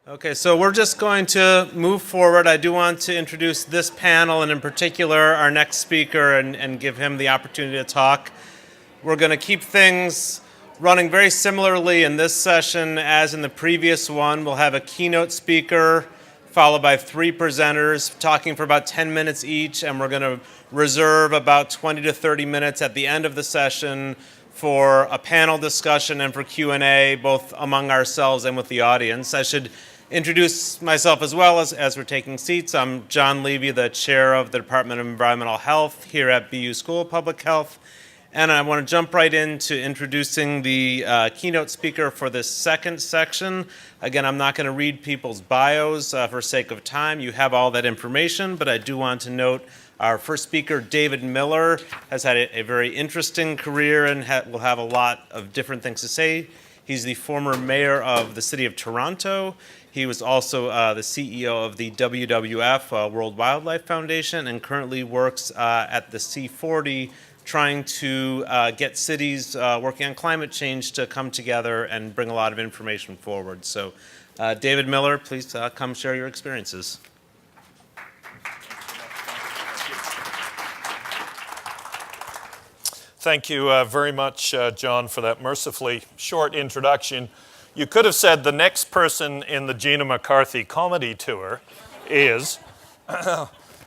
Okay, so we're just going to move forward. I do want to introduce this panel, and in particular our next speaker, and give him the opportunity to talk. We're going to keep things running very similarly in this session as in the previous one. We'll have a keynote speaker followed by 3 presenters talking for about 10 minutes each, and we're going to reserve about 20 to 30 minutes at the end of the session for a panel discussion and for Q&A, both among ourselves and with the audience. I should introduce myself as well as we're taking seats. I'm John Levy, the chair of the Department of Environmental Health here at BU School of Public Health. And I want to jump right into introducing the keynote speaker for this second section. Again, I'm not going to read people's bios for sake of time. You have all that information, but I do want to note our first speaker, David Miller, has had a very interesting career and will have a lot of different things to say. He's the former mayor of the city of Toronto. He was also the CEO of the WWF, World Wildlife Foundation, and currently works at the C40, trying to get cities working on climate change to come together and bring a lot of information forward. So, David Miller, please come share your experiences. Thank you very much, John, for that mercifully short introduction. You could have said the next person in the Gina McCarthy comedy tour is,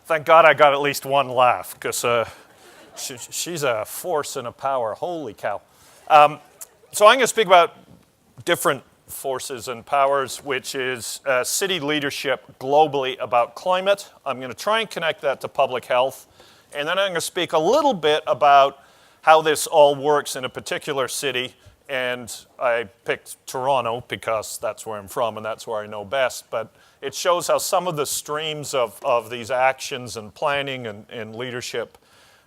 thank God I got at least one laugh, because she's a force and a power, holy cow. So I'm going to speak about different forces and powers, which is city leadership globally about climate. I'm going to try and connect that to public health, and then I'm going to speak a little bit about how this all works in a particular city. And I picked Toronto because that's where I'm from and that's where I know best. But it shows how some of the streams of these actions and planning and leadership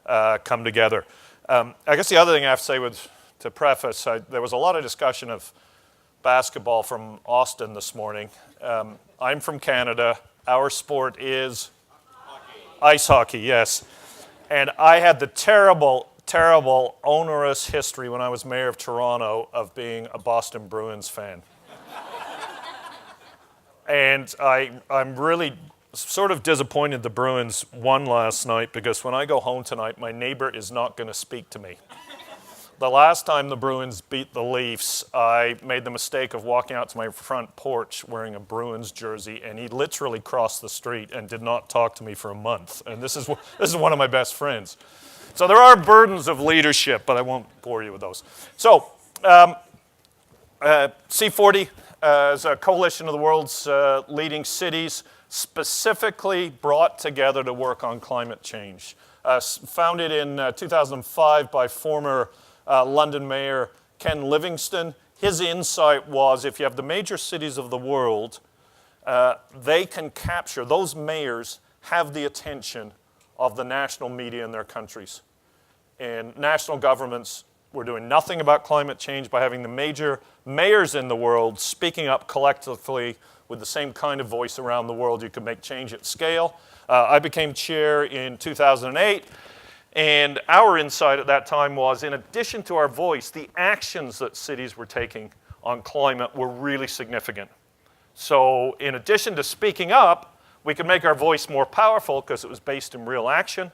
come together. I guess the other thing I have to say to preface, there was a lot of discussion of basketball from Austin this morning. I'm from Canada. Our sport is ice hockey, yes. And I had the terrible, onerous history when I was mayor of Toronto of being a Boston Bruins fan. And I'm really sort of disappointed the Bruins won last night, because when I go home tonight, my neighbor is not going to speak to me. The last time the Bruins beat the Leafs, I made the mistake of walking out to my front porch wearing a Bruins jersey, and he literally crossed the street and did not talk to me for a month. And this is one of my best friends. So there are burdens of leadership, but I won't bore you with those. So C40 is a coalition of the world's leading cities, specifically brought together to work on climate change. Founded in 2005 by former London Mayor Ken Livingstone. His insight was, if you have the major cities of the world, they can capture, those mayors have the attention of the national media in their countries. And national governments were doing nothing about climate change by having the major mayors in the world speaking up collectively with the same kind of voice around the world. You could make change at scale. I became chair in 2008, and our insight at that time was, in addition to our voice, the actions that cities were taking on climate were really significant. So in addition to speaking up, we could make our voice more powerful because it was based in real action.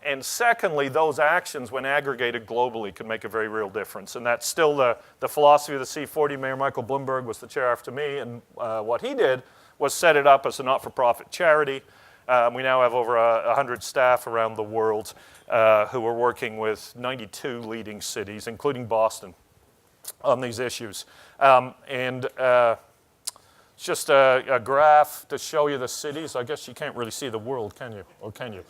And secondly, those actions, when aggregated globally, could make a very real difference. And that's still the philosophy of the C40. Mayor Michael Bloomberg was the chair after me, and what he did was set it up as a not-for-profit charity. We now have over 100 staff around the world who are working with 92 leading cities, including Boston, on these issues. It's just a graph to show you the cities. I guess you can't really see the world, can you? Or can you?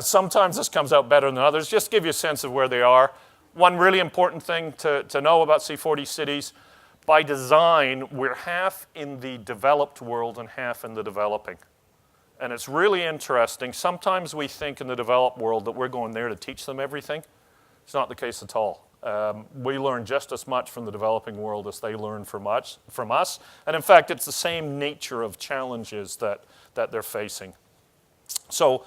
Sometimes this comes out better than others. Just give you a sense of where they are. One really important thing to know about C40 cities, by design, we're half in the developed world and half in the developing. And it's really interesting. Sometimes we think in the developed world that we're going there to teach them everything. It's not the case at all. We learn just as much from the developing world as they learn from us. And in fact, it's the same nature of challenges that they're facing. So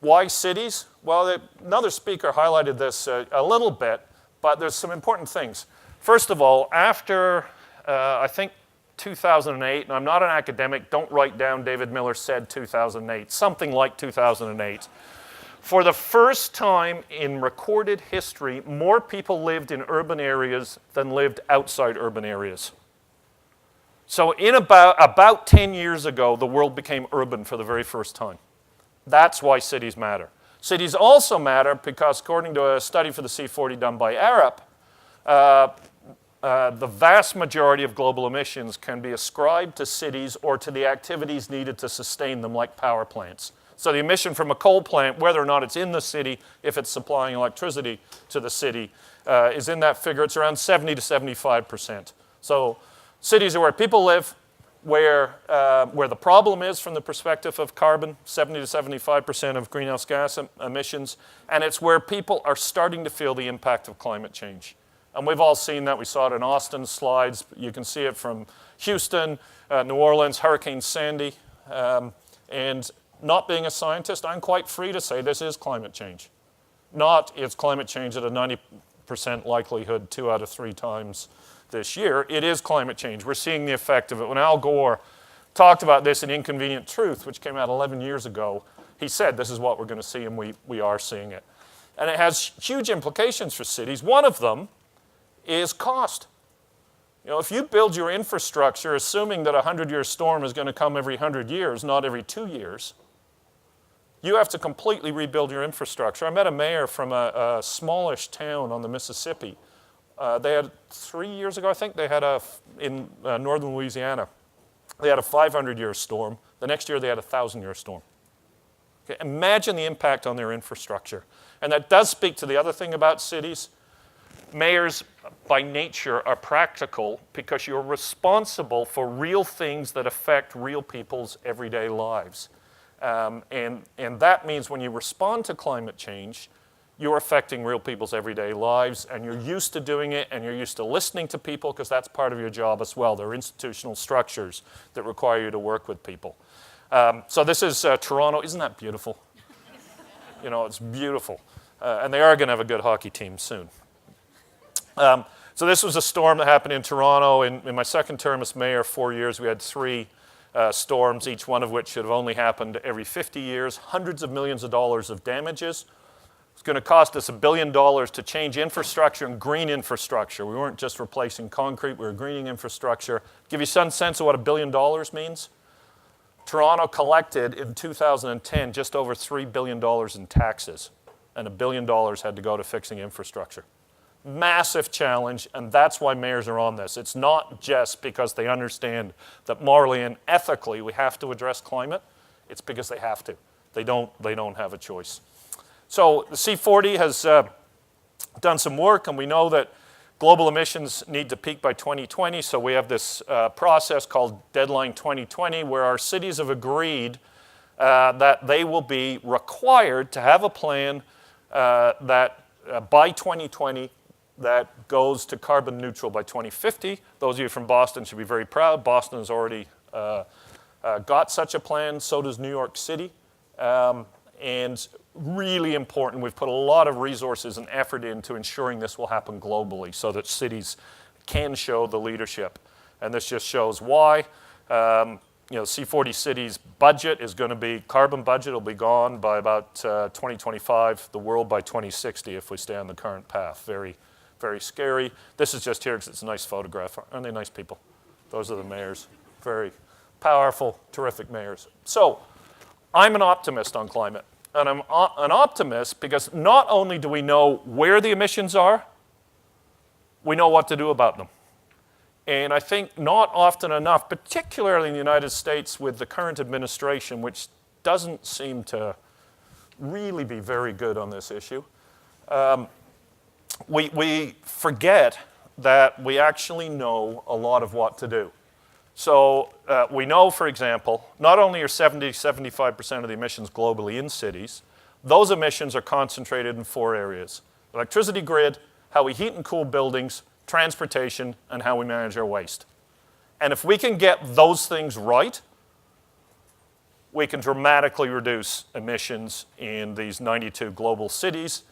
why cities? Well, another speaker highlighted this a little bit, but there's some important things. First of all, after I think 2008, and I'm not an academic, don't write down David Miller said 2008, something like 2008. For the first time in recorded history, more people lived in urban areas than lived outside urban areas. So in about 10 years ago, the world became urban for the very first time. That's why cities matter. Cities also matter because, according to a study for the C40 done by Arup, the vast majority of global emissions can be ascribed to cities or to the activities needed to sustain them, like power plants. So the emission from a coal plant, whether or not it's in the city, if it's supplying electricity to the city, is in that figure. It's around 70 to 75%. So cities are where people live, where the problem is from the perspective of carbon, 70 to 75% of greenhouse gas emissions, and it's where people are starting to feel the impact of climate change. And we've all seen that. We saw it in Austin's slides. You can see it from Houston, New Orleans, Hurricane Sandy. And not being a scientist, I'm quite free to say this is climate change. Not it's climate change at a 90% likelihood 2 out of 3 times this year. It is climate change. We're seeing the effect of it. When Al Gore talked about this in Inconvenient Truth, which came out 11 years ago, he said this is what we're going to see, and we are seeing it. And it has huge implications for cities. One of them is cost. You know, if you build your infrastructure assuming that a 100-year storm is going to come every 100 years, not every 2 years, you have to completely rebuild your infrastructure. I met a mayor from a smallish town on the Mississippi. They had 3 years ago, I think, they had in northern Louisiana, they had a 500-year storm. The next year they had a 1,000-year storm. Okay, imagine the impact on their infrastructure. And that does speak to the other thing about cities. Mayors, by nature, are practical because you're responsible for real things that affect real people's everyday lives. And that means when you respond to climate change, you're affecting real people's everyday lives, and you're used to doing it, and you're used to listening to people because that's part of your job as well. There are institutional structures that require you to work with people. So this is Toronto. Isn't that beautiful? You know, it's beautiful. And they are going to have a good hockey team soon. So this was a storm that happened in Toronto. In my second term as mayor, 4 years, we had 3 storms, each one of which should have only happened every 50 years, hundreds of millions of dollars of damages. It's going to cost us $1 billion to change infrastructure and green infrastructure. We weren't just replacing concrete, we were greening infrastructure. Give you some sense of what $1 billion means? Toronto collected in 2010 just over $3 billion in taxes, and $1 billion had to go to fixing infrastructure. Massive challenge, and that's why mayors are on this. It's not just because they understand that morally and ethically we have to address climate. It's because they have to. They don't have a choice. So the C40 has done some work, and we know that global emissions need to peak by 2020. So we have this process called Deadline 2020, where our cities have agreed that they will be required to have a plan that by 2020 that goes to carbon neutral by 2050. Those of you from Boston should be very proud. Boston has already got such a plan. So does New York City. And really important, we've put a lot of resources and effort into ensuring this will happen globally so that cities can show the leadership. And this just shows why. You know, C40 cities' budget is going to be, carbon budget will be gone by about 2025, the world by 2060 if we stay on the current path. Very, very scary. This is just here because it's a nice photograph. Aren't they nice people? Those are the mayors. Very powerful, terrific mayors. So I'm an optimist on climate. And I'm an optimist because not only do we know where the emissions are, we know what to do about them. And I think not often enough, particularly in the United States with the current administration, which doesn't seem to really be very good on this issue, we forget that we actually know a lot of what to do. So we know, for example, not only are 70-75% of the emissions globally in cities, those emissions are concentrated in 4 areas: electricity grid, how we heat and cool buildings, transportation, and how we manage our waste. And if we can get those things right, we can dramatically reduce emissions in these 92 global cities.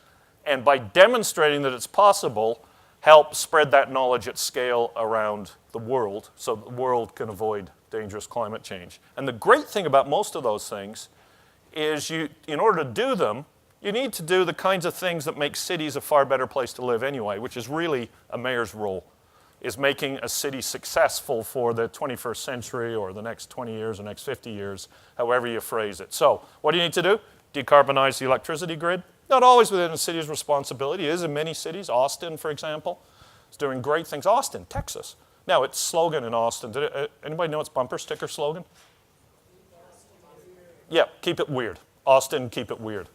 And by demonstrating that it's possible, help spread that knowledge at scale around the world so the world can avoid dangerous climate change. And the great thing about most of those things is in order to do them, you need to do the kinds of things that make cities a far better place to live anyway, which is really a mayor's role, is making a city successful for the 21st century or the next 20 years or next 50 years, however you phrase it. So what do you need to do? Decarbonize the electricity grid. Not always within the city's responsibility. It is in many cities. Austin, for example, is doing great things. Austin, Texas. Now, its slogan in Austin, anybody know its bumper sticker slogan? Yeah, keep it weird. Austin, keep it weird.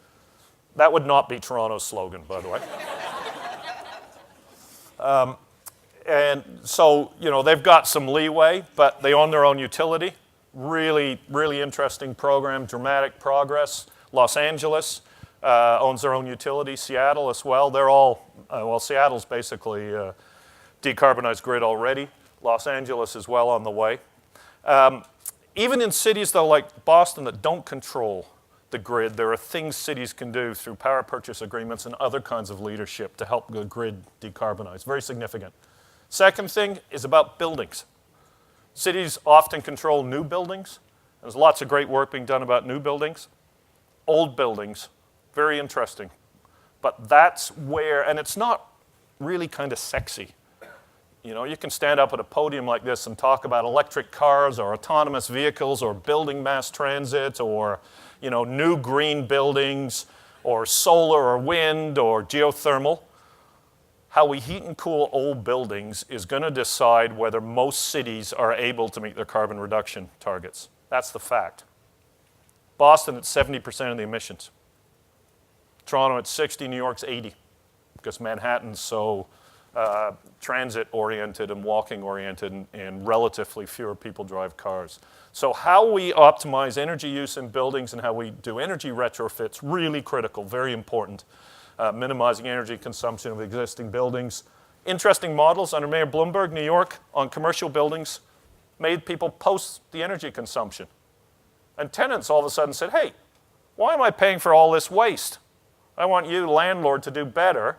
That would not be Toronto's slogan, by the way. And so, they've got some leeway, but they own their own utility. Really, really interesting program, dramatic progress. Los Angeles owns their own utility. Seattle as well. They're all, Seattle's basically decarbonized grid already. Los Angeles is well on the way. Even in cities, though, like Boston that don't control the grid, there are things cities can do through power purchase agreements and other kinds of leadership to help the grid decarbonize. Very significant. Second thing is about buildings. Cities often control new buildings. There's lots of great work being done about new buildings. Old buildings, very interesting. But that's where, and it's not really kind of sexy. You can stand up at a podium like this and talk about electric cars or autonomous vehicles or building mass transit or, new green buildings or solar or wind or geothermal. How we heat and cool old buildings is going to decide whether most cities are able to meet their carbon reduction targets. That's the fact. Boston, it's 70% of the emissions. Toronto, it's 60. New York's 80, because Manhattan's so transit-oriented and walking-oriented, and relatively fewer people drive cars. So how we optimize energy use in buildings and how we do energy retrofits, really critical, very important. Minimizing energy consumption of existing buildings. Interesting models under Mayor Bloomberg, New York, on commercial buildings, made people post the energy consumption. And tenants all of a sudden said, hey, why am I paying for all this waste? I want you, landlord, to do better.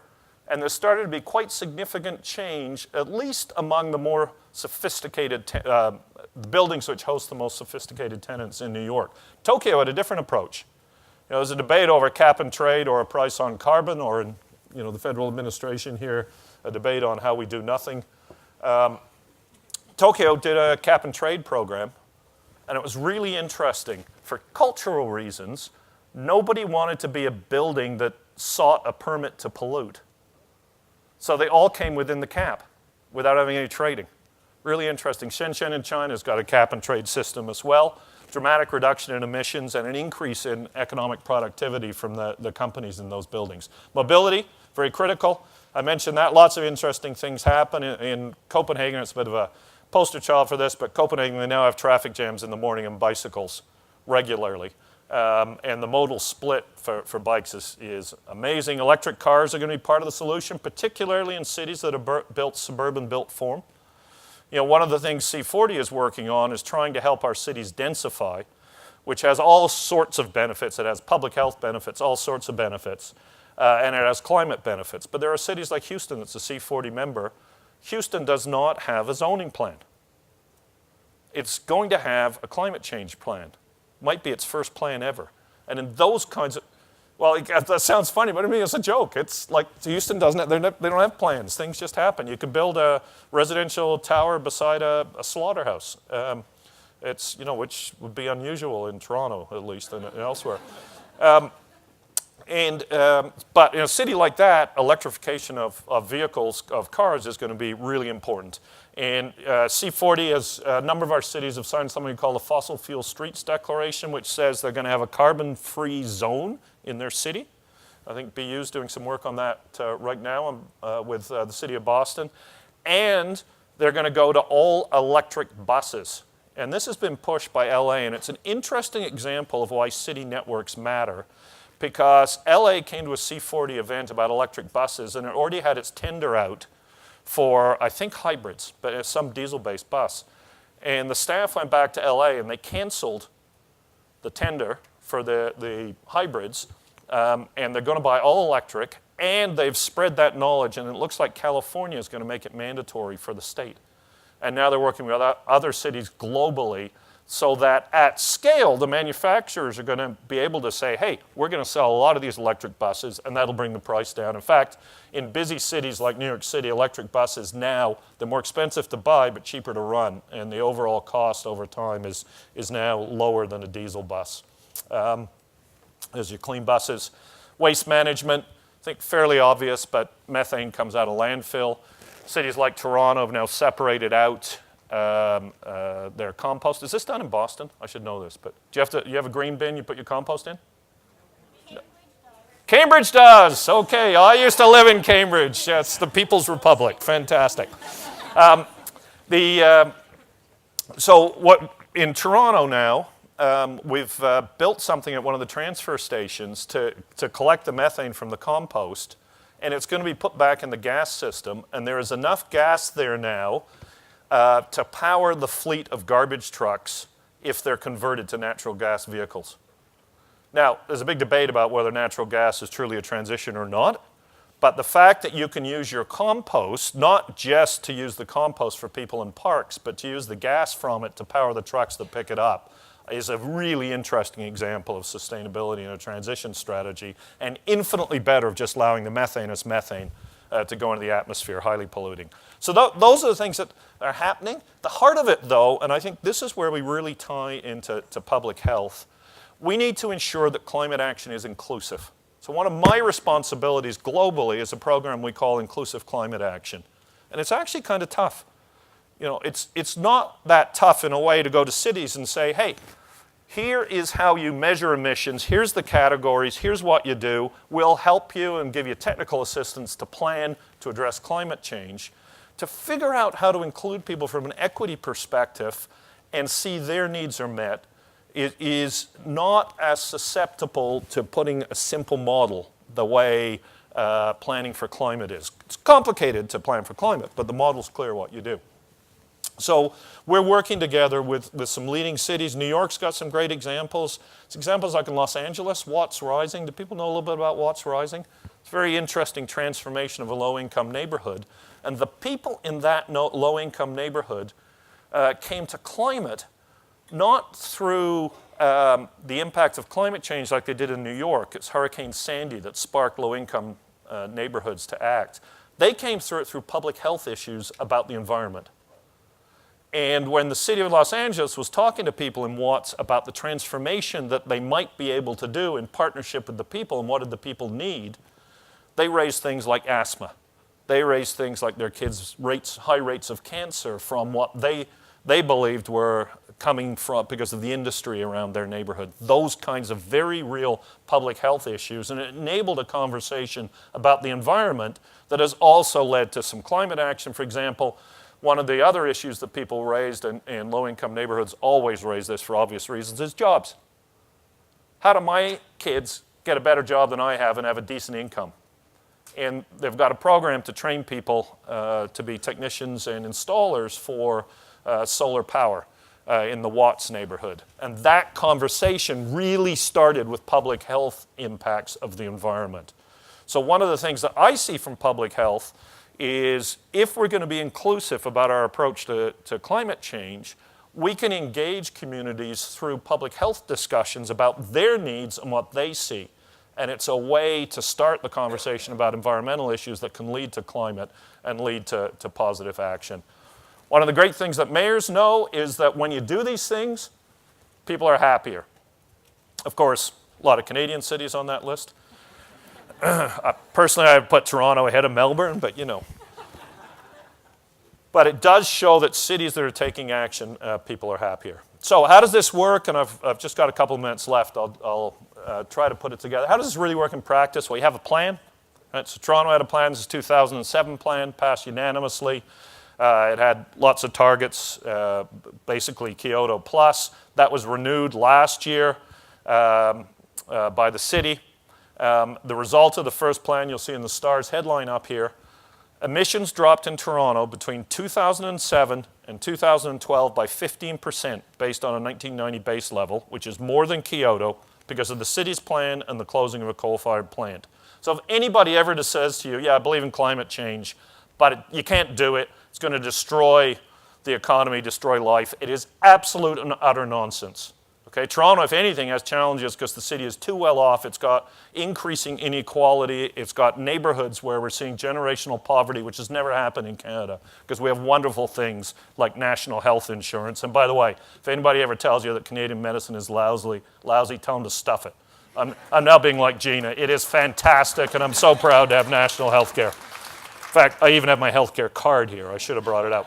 And there started to be quite significant change, at least among the more sophisticated buildings which host the most sophisticated tenants in New York. Tokyo had a different approach. There's a debate over cap and trade or a price on carbon, or in the federal administration here, a debate on how we do nothing. Tokyo did a cap and trade program, and it was really interesting. For cultural reasons, nobody wanted to be a building that sought a permit to pollute. So they all came within the cap without having any trading. Really interesting. Shenzhen in China has got a cap and trade system as well. Dramatic reduction in emissions and an increase in economic productivity from the companies in those buildings. Mobility, very critical. I mentioned that. Lots of interesting things happen. In Copenhagen, it's a bit of a poster child for this, but Copenhagen, they now have traffic jams in the morning and bicycles regularly. And the modal split for bikes is amazing. Electric cars are going to be part of the solution, particularly in cities that are built suburban-built form. One of the things C40 is working on is trying to help our cities densify, which has all sorts of benefits. It has public health benefits, all sorts of benefits, and it has climate benefits. But there are cities like Houston that's a C40 member. Houston does not have a zoning plan. It's going to have a climate change plan. Might be its first plan ever. And in those kinds of, that sounds funny, but I mean, it's a joke. It's like Houston doesn't have, they don't have plans. Things just happen. You could build a residential tower beside a slaughterhouse. It's, which would be unusual in Toronto, at least, and elsewhere. But in a city like that, electrification of vehicles, of cars, is going to be really important. And C40, as a number of our cities have signed something called the Fossil Fuel Streets Declaration, which says they're going to have a carbon-free zone in their city. I think BU's doing some work on that right now with the city of Boston. And they're going to go to all electric buses. And this has been pushed by LA, and it's an interesting example of why city networks matter, because LA came to a C40 event about electric buses, and it already had its tender out for, I think, hybrids, but it's some diesel-based bus. And the staff went back to LA, and they canceled the tender for the hybrids, and they're going to buy all electric, And they've spread that knowledge, and it looks like California is going to make it mandatory for the state. And now they're working with other cities globally so that at scale, the manufacturers are going to be able to say, hey, we're going to sell a lot of these electric buses, and that'll bring the price down. In fact, in busy cities like New York City, electric buses now, they're more expensive to buy but cheaper to run, and the overall cost over time is now lower than a diesel bus. There's your clean buses. Waste management, I think fairly obvious, but methane comes out of landfill. Cities like Toronto have now separated out their compost. Is this done in Boston? I should know this, but do you have a green bin you put your compost in? Cambridge does. Okay, I used to live in Cambridge. That's the People's Republic. Fantastic. So what in Toronto now, we've built something at one of the transfer stations to collect the methane from the compost, and it's going to be put back in the gas system, and there is enough gas there now to power the fleet of garbage trucks if they're converted to natural gas vehicles. Now, there's a big debate about whether natural gas is truly a transition or not, but the fact that you can use your compost, not just to use the compost for people in parks, but to use the gas from it to power the trucks that pick it up, is a really interesting example of sustainability and a transition strategy, and infinitely better of just allowing the methane as methane to go into the atmosphere, highly polluting. So those are the things that are happening. The heart of it, though, and I think this is where we really tie into public health, we need to ensure that climate action is inclusive. So one of my responsibilities globally is a program we call Inclusive Climate Action. And it's actually kind of tough. You know, it's not that tough in a way to go to cities and say, hey, here is how you measure emissions, here's the categories, here's what you do, we'll help you and give you technical assistance to plan to address climate change, to figure out how to include people from an equity perspective and see their needs are met. It is not as susceptible to putting a simple model the way planning for climate is. It's complicated to plan for climate, but the model's clear what you do. So we're working together with some leading cities. New York's got some great examples. It's examples like in Los Angeles, Watts Rising. Do people know a little bit about Watts Rising? It's a very interesting transformation of a low-income neighborhood. And the people in that low-income neighborhood came to climate not through the impact of climate change like they did in New York. It's Hurricane Sandy that sparked low-income neighborhoods to act. They came through it through public health issues about the environment. And when the city of Los Angeles was talking to people in Watts about the transformation that they might be able to do in partnership with the people and what did the people need, they raised things like asthma. They raised things like their kids' high rates of cancer from what they believed were coming from because of the industry around their neighborhood. Those kinds of very real public health issues. And it enabled a conversation about the environment that has also led to some climate action. For example, one of the other issues that people raised, and low-income neighborhoods always raise this for obvious reasons, is jobs. How do my kids get a better job than I have and have a decent income? And they've got a program to train people to be technicians and installers for solar power in the Watts neighborhood. And that conversation really started with public health impacts of the environment. So one of the things that I see from public health is if we're going to be inclusive about our approach to climate change, we can engage communities through public health discussions about their needs and what they see. And it's a way to start the conversation about environmental issues that can lead to climate and lead to positive action. One of the great things that mayors know is that when you do these things, people are happier. Of course, a lot of Canadian cities on that list. Personally, I would put Toronto ahead of Melbourne, but you know. But it does show that cities that are taking action, people are happier. So how does this work? And I've just got a couple of minutes left. I'll try to put it together. How does this really work in practice? Well, you have a plan. Right? So Toronto had a plan. This is a 2007 plan, passed unanimously. It had lots of targets, basically Kyoto plus. That was renewed last year by the city. The result of the first plan, you'll see in the STARS headline up here, emissions dropped in Toronto between 2007 and 2012 by 15% based on a 1990 base level, which is more than Kyoto because of the city's plan and the closing of a coal-fired plant. So if anybody ever just says to you, yeah, I believe in climate change, but you can't do it, it's going to destroy the economy, destroy life, it is absolute and utter nonsense. Okay, Toronto, if anything, has challenges because the city is too well off. It's got increasing inequality. It's got neighborhoods where we're seeing generational poverty, which has never happened in Canada because we have wonderful things like national health insurance. And by the way, if anybody ever tells you that Canadian medicine is lousy, tell them to stuff it. I'm now being like Gina. It is fantastic, and I'm so proud to have national health care. In fact, I even have my health care card here. I should have brought it out.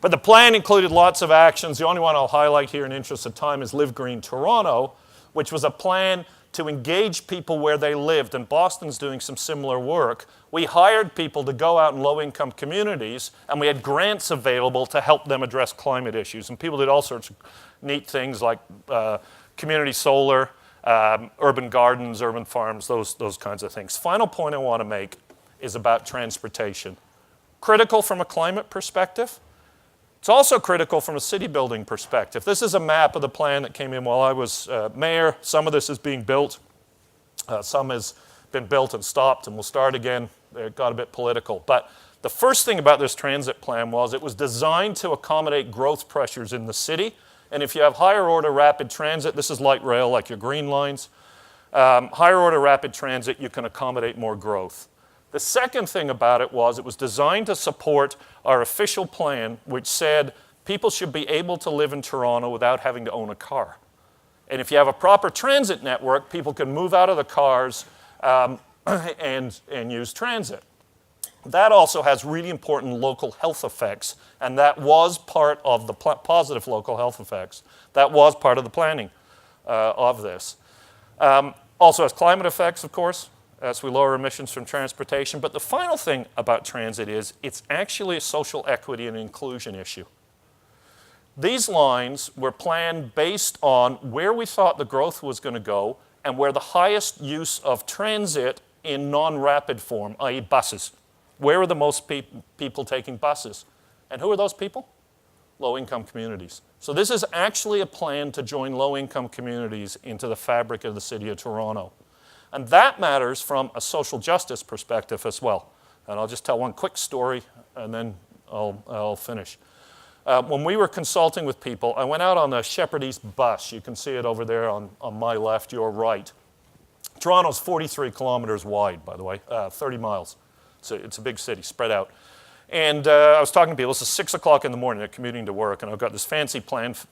But the plan included lots of actions. The only one I'll highlight here in the interest of time is Live Green Toronto, which was a plan to engage people where they lived. And Boston's doing some similar work. We hired people to go out in low-income communities, and we had grants available to help them address climate issues. And people did all sorts of neat things like community solar, urban gardens, urban farms, those kinds of things. Final point I want to make is about transportation. Critical from a climate perspective. It's also critical from a city building perspective. This is a map of the plan that came in while I was mayor. Some of this is being built. Some has been built and stopped and will start again. It got a bit political. But the first thing about this transit plan was it was designed to accommodate growth pressures in the city. And if you have higher order rapid transit, this is light rail like your green lines, higher order rapid transit, you can accommodate more growth. The second thing about it was designed to support our official plan, which said people should be able to live in Toronto without having to own a car. And if you have a proper transit network, people can move out of the cars and use transit. That also has really important local health effects, and that was part of the positive local health effects. That was part of the planning of this. Also has climate effects, of course, as we lower emissions from transportation. But the final thing about transit is it's actually a social equity and inclusion issue. These lines were planned based on where we thought the growth was going to go and where the highest use of transit in non-rapid form, i.e. buses. Where are the most people taking buses? And who are those people? Low-income communities. So this is actually a plan to join low-income communities into the fabric of the City of Toronto. And that matters from a social justice perspective as well. And I'll just tell one quick story, and then I'll finish. When we were consulting with people, I went out on the Shepherd East bus. You can see it over there on my left, your right. Toronto's 43 kilometers wide, by the way, 30 miles. So it's a big city, spread out. And I was talking to people. This is 6 o'clock in the morning. They're commuting to work, and I've got this fancy pamphlet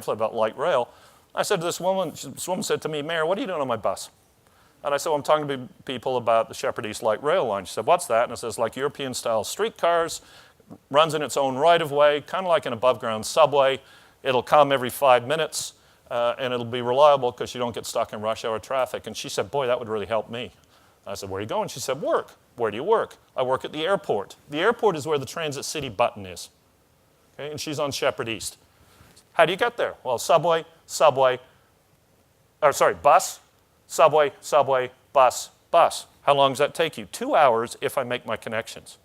about light rail. I said to this woman said to me, Mayor, what are you doing on my bus? And I said, well, I'm talking to people about the Shepherd East Light Rail line. She said, what's that? And it says, like European-style streetcars, runs in its own right-of-way, kind of like an above-ground subway. It'll come every 5 minutes, and it'll be reliable because you don't get stuck in rush hour traffic. And she said, boy, that would really help me. I said, where are you going? She said, work. Where do you work? I work at the airport. The airport is where the Transit City button is. Okay? And she's on Shepherd East. How do you get there? Well, bus, subway, bus, bus. How long does that take you? 2 hours if I make my connections.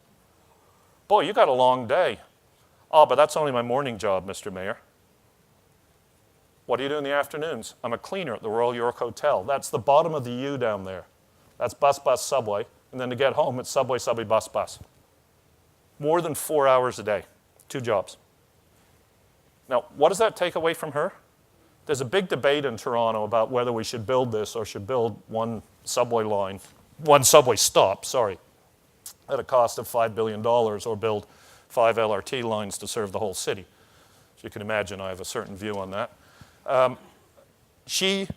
Boy, you got a long day. Oh, but that's only my morning job, Mr. Mayor. What do you do in the afternoons? I'm a cleaner at the Royal York Hotel. That's the bottom of the U down there. That's bus, subway. And then to get home, it's subway, bus. More than 4 hours a day. 2 jobs. Now, what does that take away from her? There's a big debate in Toronto about whether we should build this or should build one subway stop, at a cost of $5 billion or build 5 LRT lines to serve the whole city. As you can imagine, I have a certain view on that. She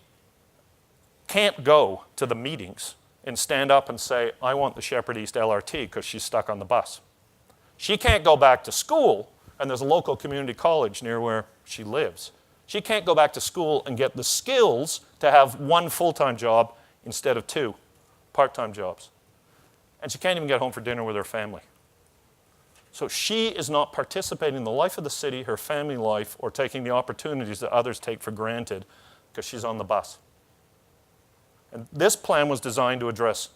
can't go to the meetings and stand up and say, I want the Shepherd East LRT because she's stuck on the bus. She can't go back to school, and there's a local community college near where she lives. She can't go back to school and get the skills to have 1 full-time job instead of 2 part-time jobs. And she can't even get home for dinner with her family. So she is not participating in the life of the city, her family life, or taking the opportunities that others take for granted because she's on the bus. And this plan was designed to address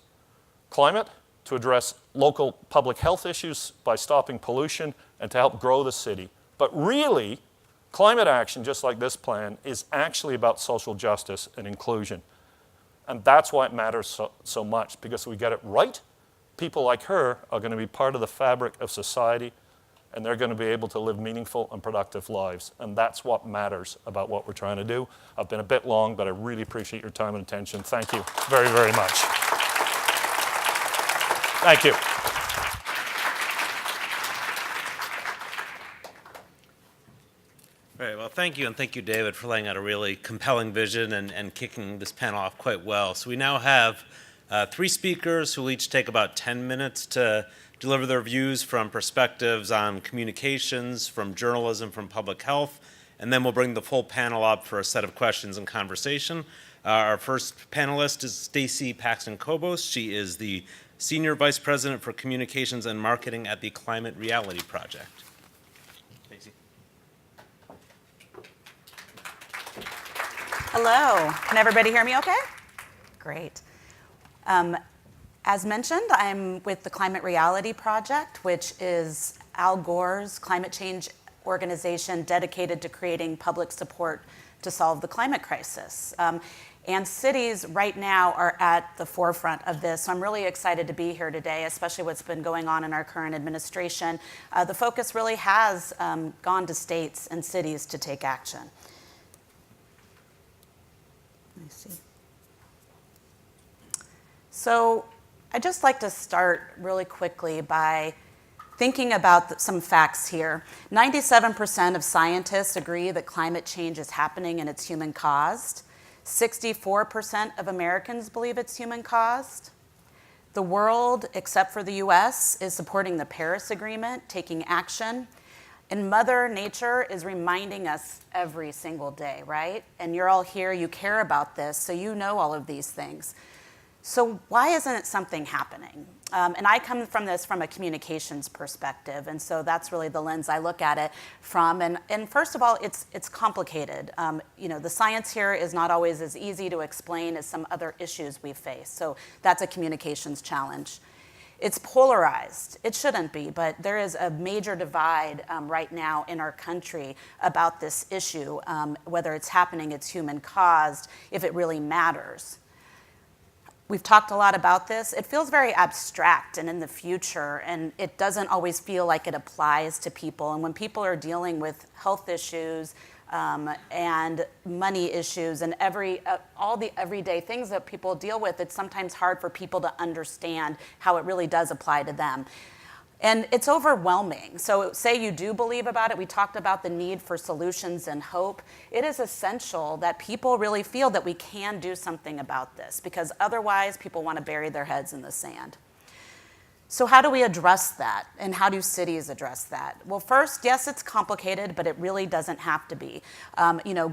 climate, to address local public health issues by stopping pollution, and to help grow the city. But really, climate action, just like this plan, is actually about social justice and inclusion. And that's why it matters so much, because if we get it right, people like her are going to be part of the fabric of society, and they're going to be able to live meaningful and productive lives. And that's what matters about what we're trying to do. I've been a bit long, but I really appreciate your time and attention. Thank you very, very much. Thank you. All right, well, thank you, and thank you, David, for laying out a really compelling vision and kicking this panel off quite well. So we now have 3 speakers who will each take about 10 minutes to deliver their views from perspectives on communications, from journalism, from public health, and then we'll bring the full panel up for a set of questions and conversation. Our first panelist is Stacie Paxton Cobos. She is the Senior Vice President for Communications and Marketing at the Climate Reality Project. Stacie. Hello. Can everybody hear me okay? Great. As mentioned, I'm with the Climate Reality Project, which is Al Gore's climate change organization dedicated to creating public support to solve the climate crisis. And cities right now are at the forefront of this. So I'm really excited to be here today, especially what's been going on in our current administration. The focus really has gone to states and cities to take action. Let me see. So I'd just like to start really quickly by thinking about some facts here. 97% of scientists agree that climate change is happening and it's human-caused. 64% of Americans believe it's human-caused. The world, except for the US, is supporting the Paris Agreement, taking action. And Mother Nature is reminding us every single day, right? And you're all here, you care about this, so you know all of these things. So why isn't it something happening? And I come from this from a communications perspective, and so that's really the lens I look at it from. And first of all, it's complicated. The science here is not always as easy to explain as some other issues we face. So that's a communications challenge. It's polarized. It shouldn't be, but there is a major divide right now in our country about this issue, whether it's happening, it's human-caused, if it really matters. We've talked a lot about this. It feels very abstract and in the future, and it doesn't always feel like it applies to people. And when people are dealing with health issues and money issues and all the everyday things that people deal with, it's sometimes hard for people to understand how it really does apply to them. And it's overwhelming. So say you do believe about it. We talked about the need for solutions and hope. It is essential that people really feel that we can do something about this, because otherwise people want to bury their heads in the sand. So how do we address that? And how do cities address that? Well, first, yes, it's complicated, but it really doesn't have to be.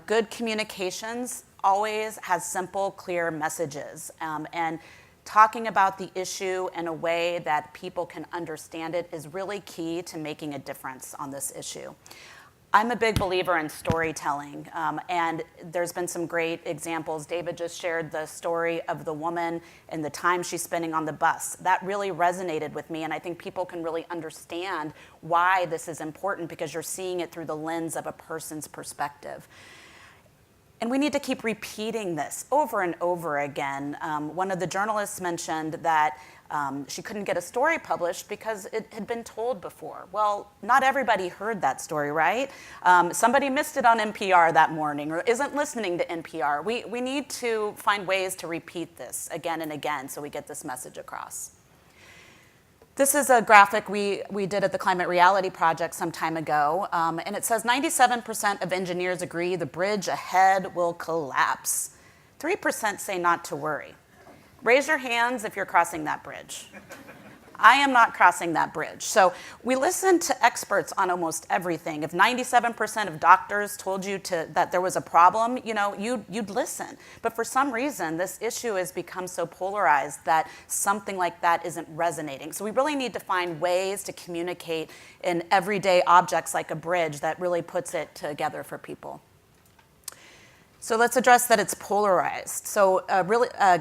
Good communications always has simple, clear messages. And talking about the issue in a way that people can understand it is really key to making a difference on this issue. I'm a big believer in storytelling, and there's been some great examples. David just shared the story of the woman and the time she's spending on the bus. That really resonated with me, and I think people can really understand why this is important, because you're seeing it through the lens of a person's perspective. And we need to keep repeating this over and over again. One of the journalists mentioned that she couldn't get a story published because it had been told before. Well, not everybody heard that story, right? Somebody missed it on NPR that morning or isn't listening to NPR. We need to find ways to repeat this again and again so we get this message across. This is a graphic we did at the Climate Reality Project some time ago, and it says 97% of engineers agree the bridge ahead will collapse. 3% say not to worry. Raise your hands if you're crossing that bridge. I am not crossing that bridge. So we listen to experts on almost everything. If 97% of doctors told you that there was a problem, you'd listen. But for some reason, this issue has become so polarized that something like that isn't resonating. So we really need to find ways to communicate in everyday objects like a bridge that really puts it together for people. So let's address that it's polarized. So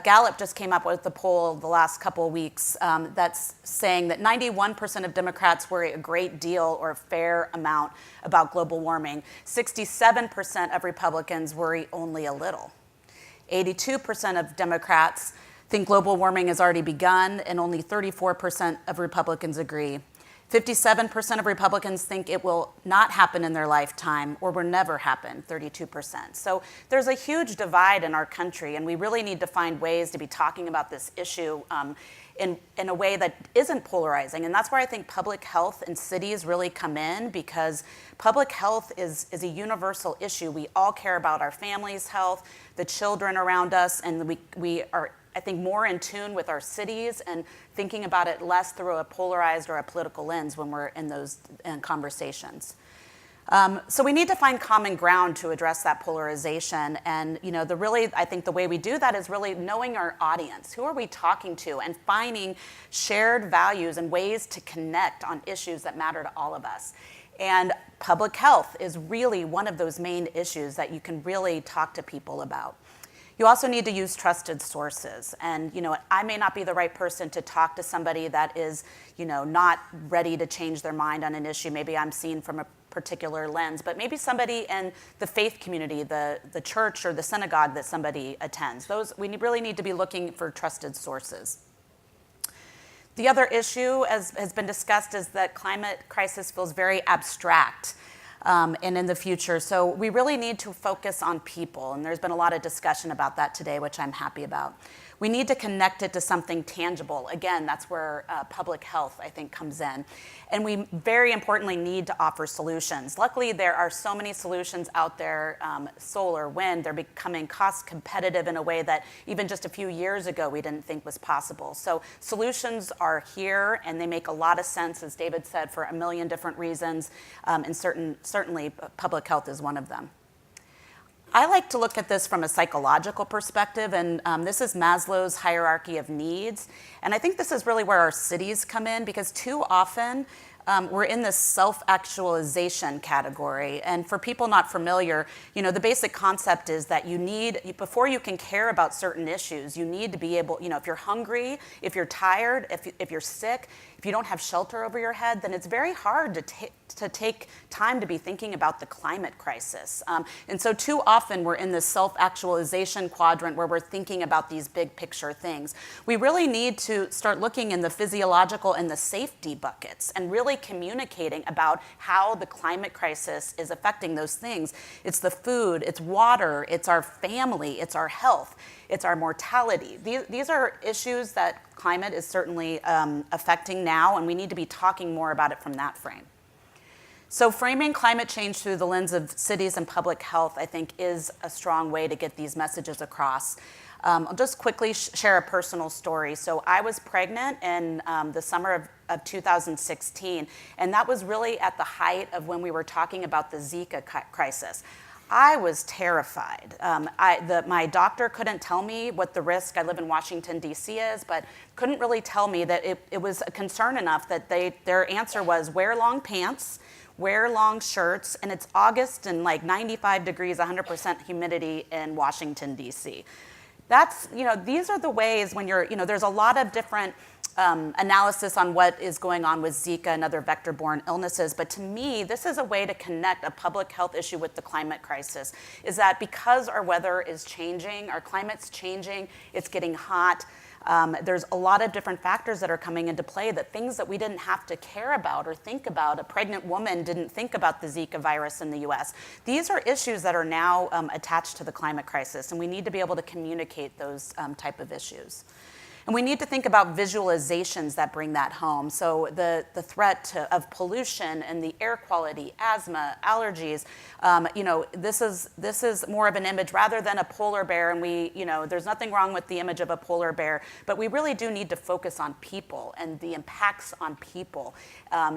Gallup just came up with the poll the last couple of weeks that's saying that 91% of Democrats worry a great deal or a fair amount about global warming. 67% of Republicans worry only a little. 82% of Democrats think global warming has already begun, and only 34% of Republicans agree. 57% of Republicans think it will not happen in their lifetime or will never happen, 32%. So there's a huge divide in our country, and we really need to find ways to be talking about this issue in a way that isn't polarizing. And that's where I think public health in cities really come in, because public health is a universal issue. We all care about our family's health, the children around us, and we are, I think, more in tune with our cities and thinking about it less through a polarized or a political lens when we're in those conversations. So we need to find common ground to address that polarization. And I think the way we do that is really knowing our audience. Who are we talking to? And finding shared values and ways to connect on issues that matter to all of us. And public health is really one of those main issues that you can really talk to people about. You also need to use trusted sources. And I may not be the right person to talk to somebody that is not ready to change their mind on an issue. Maybe I'm seen from a particular lens, but maybe somebody in the faith community, the church or the synagogue that somebody attends. We really need to be looking for trusted sources. The other issue, as has been discussed, is that climate crisis feels very abstract. And in the future. So we really need to focus on people, and there's been a lot of discussion about that today, which I'm happy about. We need to connect it to something tangible. Again, that's where public health, I think, comes in. And we very importantly need to offer solutions. Luckily, there are so many solutions out there, solar, wind, they're becoming cost competitive in a way that even just a few years ago we didn't think was possible. So solutions are here, and they make a lot of sense, as David said, for a million different reasons, and certainly public health is one of them. I like to look at this from a psychological perspective, and this is Maslow's hierarchy of needs. And I think this is really where our cities come in, because too often we're in this self-actualization category. And for people not familiar, the basic concept is that before you can care about certain issues, you need to be able, if you're hungry, if you're tired, if you're sick, if you don't have shelter over your head, then it's very hard to take time to be thinking about the climate crisis. And so too often we're in this self-actualization quadrant where we're thinking about these big picture things. We really need to start looking in the physiological and the safety buckets and really communicating about how the climate crisis is affecting those things. It's the food, it's water, it's our family, it's our health, it's our mortality. These are issues that climate is certainly affecting now, and we need to be talking more about it from that frame. So framing climate change through the lens of cities and public health, I think, is a strong way to get these messages across. I'll just quickly share a personal story. So I was pregnant in the summer of 2016, and that was really at the height of when we were talking about the Zika crisis. I was terrified. My doctor couldn't tell me what the risk, I live in Washington, D.C. is, but couldn't really tell me that it was a concern enough that their answer was wear long pants, wear long shirts, and it's August and like 95 degrees, 100% humidity in Washington, D.C. These are the ways when there's a lot of different analysis on what is going on with Zika and other vector-borne illnesses. But to me, this is a way to connect a public health issue with the climate crisis, is that because our weather is changing, our climate's changing, it's getting hot, there's a lot of different factors that are coming into play, that things that we didn't have to care about or think about. A pregnant woman didn't think about the Zika virus in the US. These are issues that are now attached to the climate crisis, and we need to be able to communicate those type of issues. And we need to think about visualizations that bring that home. So the threat of pollution and the air quality, asthma, allergies, this is more of an image rather than a polar bear. And there's nothing wrong with the image of a polar bear, but we really do need to focus on people and the impacts on people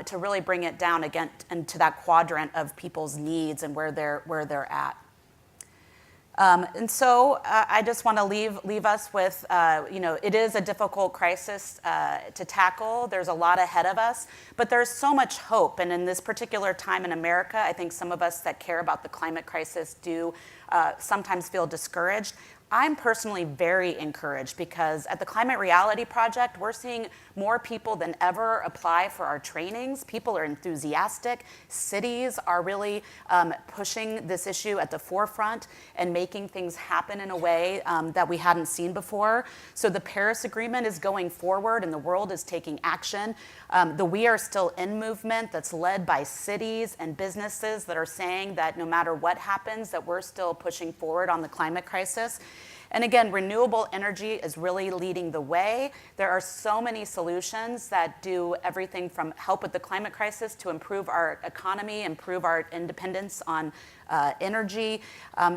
to really bring it down again into that quadrant of people's needs and where they're at. And so I just want to leave us with, it is a difficult crisis to tackle. There's a lot ahead of us, but there's so much hope. And in this particular time in America, I think some of us that care about the climate crisis do sometimes feel discouraged. I'm personally very encouraged because at the Climate Reality Project, we're seeing more people than ever apply for our trainings. People are enthusiastic. Cities are really pushing this issue at the forefront and making things happen in a way that we hadn't seen before. So the Paris Agreement is going forward and the world is taking action. The We Are Still In movement that's led by cities and businesses that are saying that no matter what happens, that we're still pushing forward on the climate crisis. And again, renewable energy is really leading the way. There are so many solutions that do everything from help with the climate crisis to improve our economy, improve our independence on energy.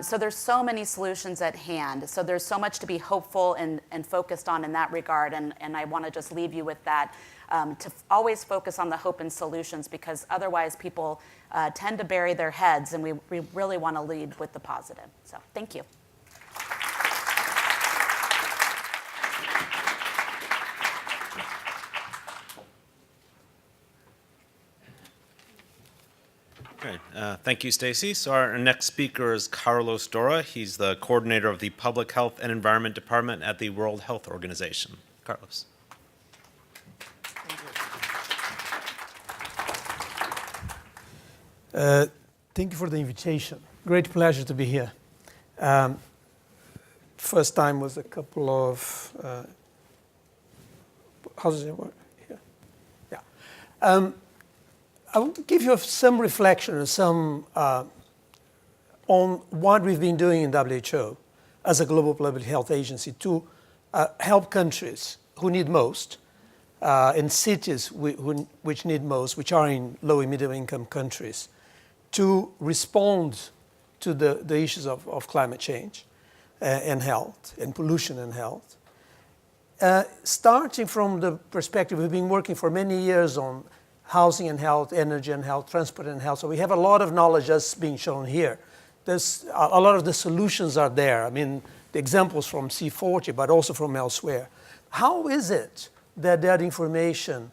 So there's so many solutions at hand. So there's so much to be hopeful and focused on in that regard. And I want to just leave you with that, to always focus on the hope and solutions, because otherwise people tend to bury their heads, and we really want to lead with the positive. So thank you. Great. Thank you, Stacie. So our next speaker is Carlos Dora. He's the coordinator of the Public Health and Environment Department at the World Health Organization. Carlos. Thank you for the invitation. Great pleasure to be here. First time was a couple of, how does it work? Yeah. I will give you some reflection and some on what we've been doing in WHO as a global public health agency to help countries who need most and cities which need most, which are in low and middle income countries, to respond to the issues of climate change and health, and pollution and health. Starting from the perspective, we've been working for many years on housing and health, energy and health, transport and health. So we have a lot of knowledge that's being shown here. There's a lot of the solutions are there. I mean, the examples from C40, but also from elsewhere. How is it that that information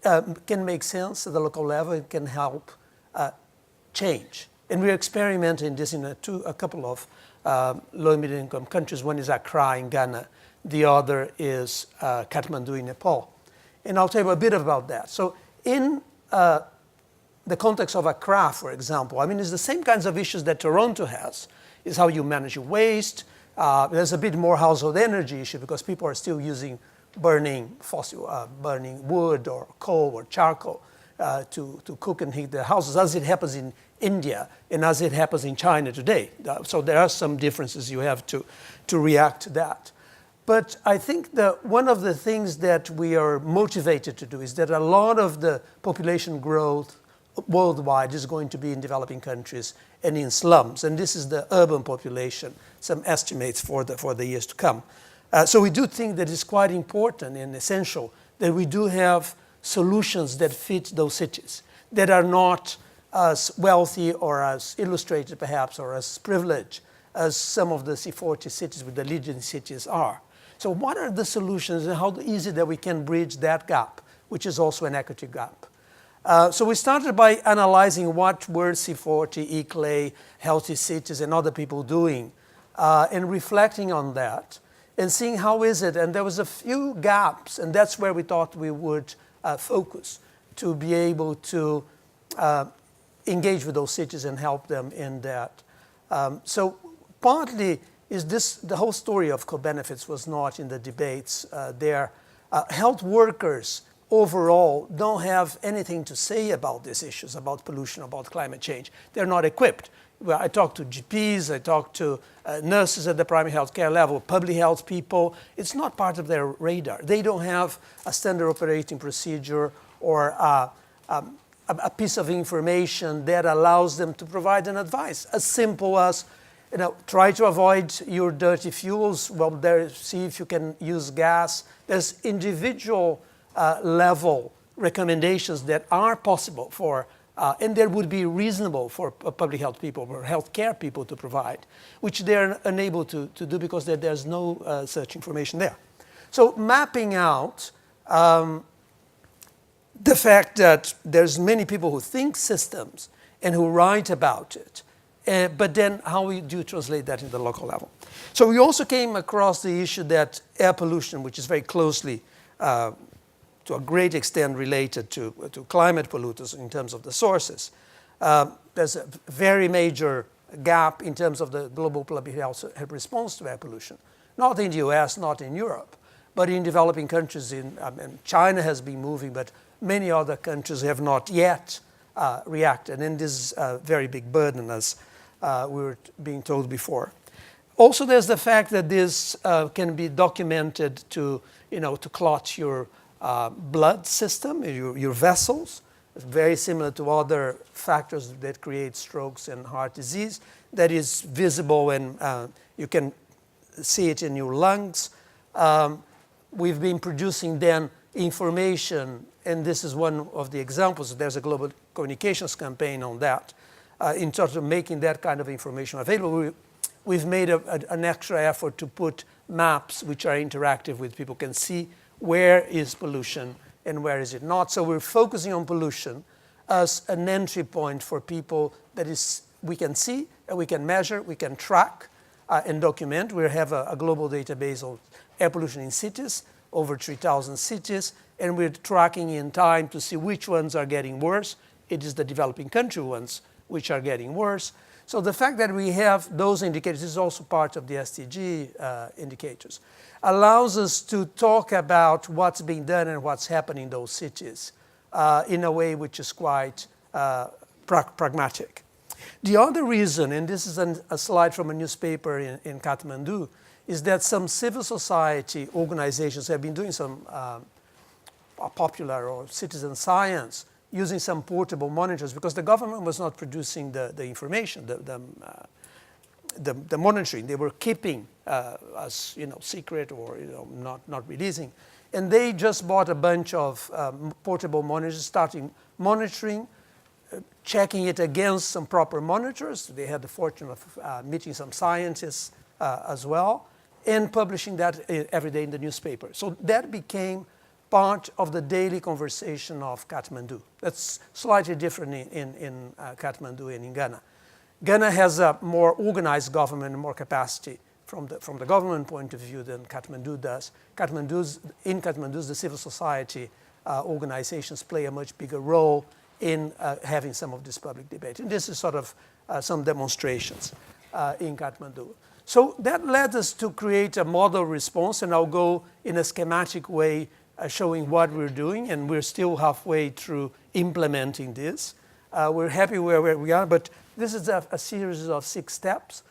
can make sense at the local level and can help change? And we're experimenting this in a couple of low and middle income countries. One is Accra in Ghana. The other is Kathmandu in Nepal. And I'll tell you a bit about that. So in the context of Accra, for example, I mean, it's the same kinds of issues that Toronto has. Is how you manage your waste. There's a bit more household energy issue because people are still using burning wood or coal or charcoal to cook and heat their houses, as it happens in India and as it happens in China today. So there are some differences you have to react to that. But I think that one of the things that we are motivated to do is that a lot of the population growth worldwide is going to be in developing countries and in slums. And this is the urban population, some estimates for the years to come. So we do think that it's quite important and essential that we do have solutions that fit those cities, that are not as wealthy or as illustrated perhaps or as privileged as some of the C40 cities with the leading cities are. So what are the solutions and how is it that we can bridge that gap, which is also an equity gap? So we started by analyzing what were C40, ICLEI, Healthy Cities, and other people doing, and reflecting on that, and seeing how is it. And there was a few gaps, and that's where we thought we would focus to be able to engage with those cities and help them in that. So partly is this, the whole story of co-benefits was not in the debates there. Health workers overall don't have anything to say about these issues, about pollution, about climate change. They're not equipped. Well, I talk to GPs, I talk to nurses at the primary health care level, public health people. It's not part of their radar. They don't have a standard operating procedure or a piece of information that allows them to provide an advice, as simple as, try to avoid your dirty fuels. Well, see if you can use gas. There's individual level recommendations that are possible for, and that would be reasonable for public health people or healthcare people to provide, which they're unable to do because there's no such information there. So mapping out the fact that there's many people who think systems and who write about it But then how do you translate that in the local level? So we also came across the issue that air pollution, which is very closely, to a great extent related to climate pollutants in terms of the sources. There's a very major gap in terms of the global public health response to air pollution. Not in the US, not in Europe, but in developing countries. China has been moving, but many other countries have not yet reacted. And this is a very big burden, as we were being told before. Also, there's the fact that this can be documented to clot your blood system, your vessels. It's very similar to other factors that create strokes and heart disease. That is visible, and you can see it in your lungs. We've been producing then information, and this is one of the examples. There's a global communications campaign on that. In terms of making that kind of information available, we've made an extra effort to put maps which are interactive with people can see where is pollution and where is it not. So we're focusing on pollution as an entry point for people that is we can see, and we can measure, we can track and document. We have a global database of air pollution in cities, over 3,000 cities, and we're tracking in time to see which ones are getting worse. It is the developing country ones which are getting worse. So the fact that we have those indicators is also part of the SDG indicators, allows us to talk about what's being done and what's happening in those cities in a way which is quite pragmatic. The other reason, and this is a slide from a newspaper in Kathmandu, is that some civil society organizations have been doing some popular or citizen science using some portable monitors because the government was not producing the information, the monitoring. They were keeping as secret or not releasing. And they just bought a bunch of portable monitors, starting monitoring, checking it against some proper monitors. They had the fortune of meeting some scientists as well, and publishing that every day in the newspaper. So that became part of the daily conversation of Kathmandu. That's slightly different in Kathmandu and in Ghana. Ghana has a more organized government and more capacity from the government point of view than Kathmandu does. In Kathmandu, the civil society organizations play a much bigger role in having some of this public debate. And this is sort of some demonstrations in Kathmandu. So that led us to create a model response, and I'll go in a schematic way showing what we're doing, and we're still halfway through implementing this. We're happy where we are, but this is a series of 6 steps,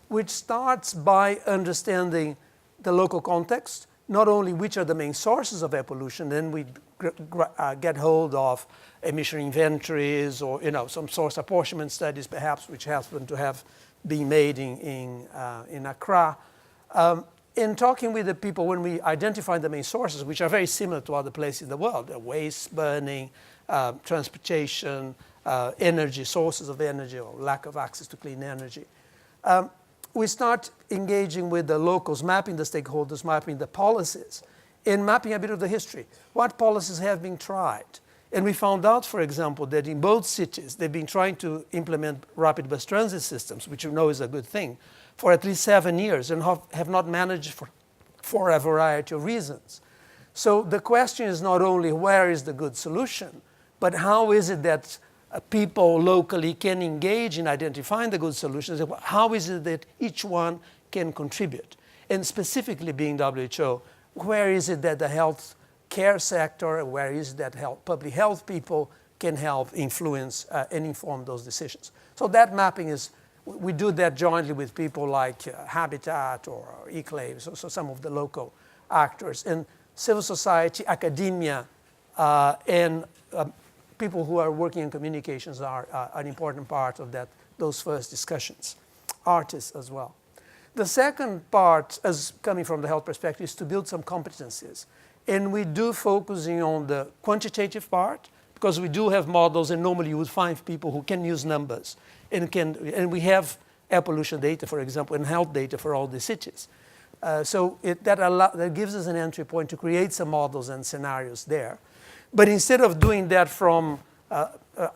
which starts by understanding the local context, not only which are the main sources of air pollution, then we get hold of emission inventories or some source apportionment studies perhaps, which happen to have been made in Accra. In talking with the people, when we identify the main sources, which are very similar to other places in the world, waste, burning, transportation, energy, sources of energy, or lack of access to clean energy. We start engaging with the locals, mapping the stakeholders, mapping the policies, and mapping a bit of the history. What policies have been tried? And we found out, for example, that in both cities, they've been trying to implement rapid bus transit systems, which you know is a good thing, for at least 7 years, and have not managed for a variety of reasons. So the question is not only where is the good solution, but how is it that people locally can engage in identifying the good solutions? How is it that each one can contribute? And specifically being WHO, where is it that the health care sector, where is it that public health people can help influence and inform those decisions? So that mapping is, we do that jointly with people like Habitat or Eclave, so some of the local actors, and civil society, academia, and people who are working in communications are an important part of those first discussions, artists as well. The second part, as coming from the health perspective, is to build some competencies. And we do focusing on the quantitative part, because we do have models, and normally you would find people who can use numbers. And we have air pollution data, for example, and health data for all the cities. So that gives us an entry point to create some models and scenarios there. But instead of doing that from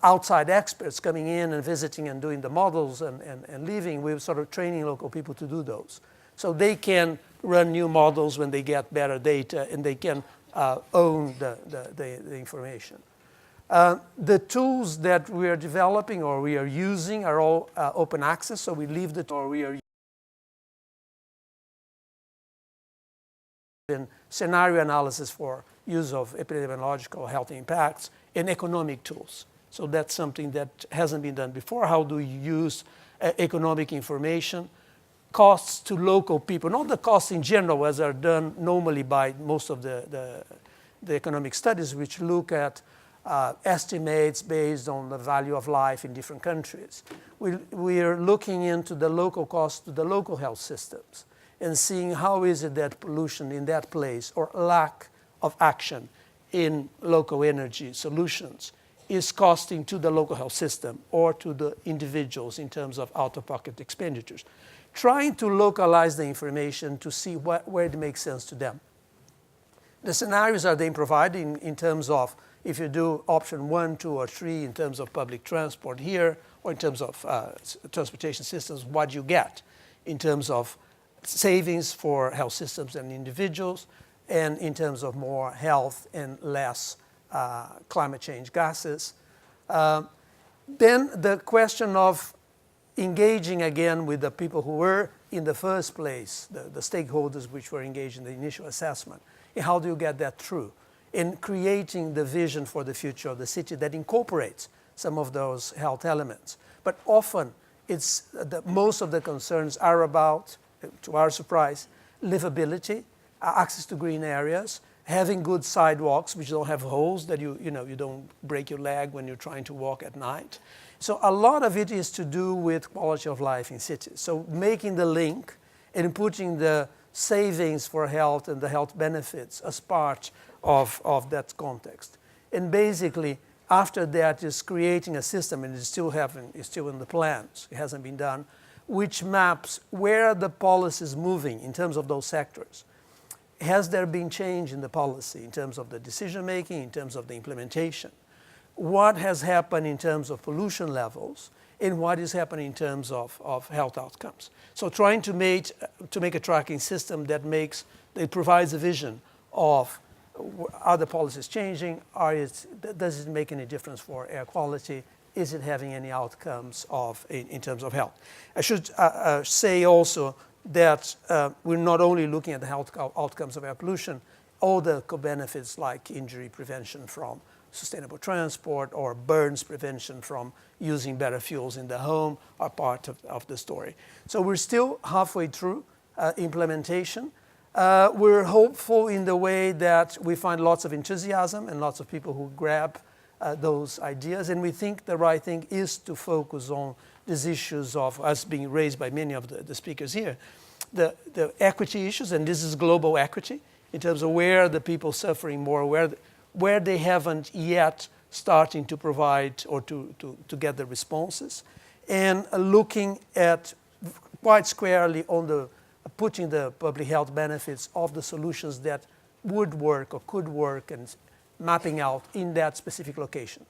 outside experts coming in and visiting and doing the models and leaving. We're sort of training local people to do those. So they can run new models when they get better data, and they can own the information. The tools that we are developing or we are using are all open access, so we leave the or we are in scenario analysis for use of epidemiological health impacts and economic tools. So that's something that hasn't been done before. How do you use economic information? Costs to local people, not the costs in general as are done normally by most of the economic studies, which look at estimates based on the value of life in different countries. We are looking into the local costs to the local health systems and seeing how is it that pollution in that place or lack of action in local energy solutions is costing to the local health system or to the individuals in terms of out-of-pocket expenditures. Trying to localize the information to see where it makes sense to them. The scenarios are then provided in terms of if you do option 1, 2, or 3 in terms of public transport here, or in terms of transportation systems, what you get in terms of savings for health systems and individuals, and in terms of more health and less climate change gases. Then the question of engaging again with the people who were in the first place, the stakeholders which were engaged in the initial assessment. And how do you get that through? In creating the vision for the future of the city that incorporates some of those health elements. But often, most of the concerns are about, to our surprise, livability, access to green areas, having good sidewalks which don't have holes that you don't break your leg when you're trying to walk at night. So a lot of it is to do with quality of life in cities. So making the link and putting the savings for health and the health benefits as part of that context. And basically, after that is creating a system, and it's still in the plans, it hasn't been done, which maps where the policy is moving in terms of those sectors. Has there been change in the policy in terms of the decision making, in terms of the implementation? What has happened in terms of pollution levels, and what is happening in terms of health outcomes? So trying to make a tracking system that provides a vision of are the policies changing, does it make any difference for air quality, is it having any outcomes in terms of health? I should say also that we're not only looking at the health outcomes of air pollution, all the co-benefits like injury prevention from sustainable transport or burns prevention from using better fuels in the home are part of the story. So we're still halfway through implementation. We're hopeful in the way that we find lots of enthusiasm and lots of people who grab those ideas. And we think the right thing is to focus on these issues of us being raised by many of the speakers here. The equity issues, and this is global equity, in terms of where the people suffering more, where they haven't yet starting to provide or to get the responses, and looking at quite squarely on putting the public health benefits of the solutions that would work or could work and mapping out in that specific location.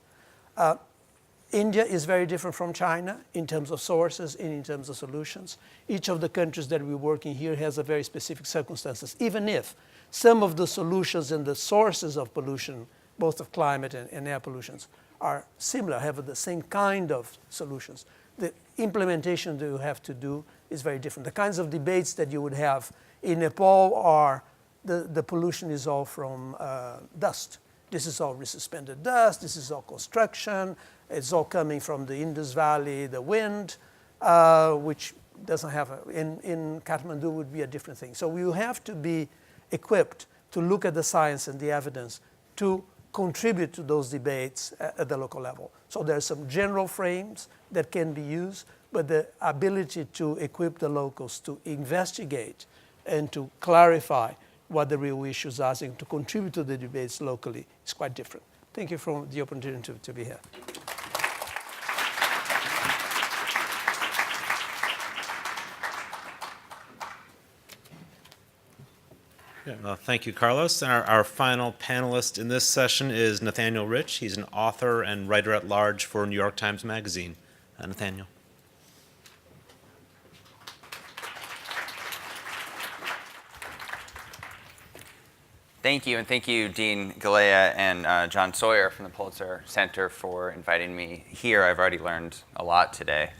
India is very different from China in terms of sources and in terms of solutions. Each of the countries that we're working here has a very specific circumstances, even if some of the solutions and the sources of pollution, both of climate and air pollutions, are similar, have the same kind of solutions. The implementation that you have to do is very different. The kinds of debates that you would have in Nepal are the pollution is all from dust. This is all resuspended dust, this is all construction, it's all coming from the Indus Valley, the wind, which doesn't have, in Kathmandu would be a different thing. So we have to be equipped to look at the science and the evidence to contribute to those debates at the local level. So there are some general frames that can be used, but the ability to equip the locals to investigate and to clarify what the real issues are and to contribute to the debates locally is quite different. Thank you for the opportunity to be here. Well, thank you, Carlos. And our final panelist in this session is Nathaniel Rich. He's an author and writer at large for New York Times Magazine. Nathaniel. Thank you, and thank you, Dean Galea and John Sawyer from the Pulitzer Center for inviting me here. I've already learned a lot today.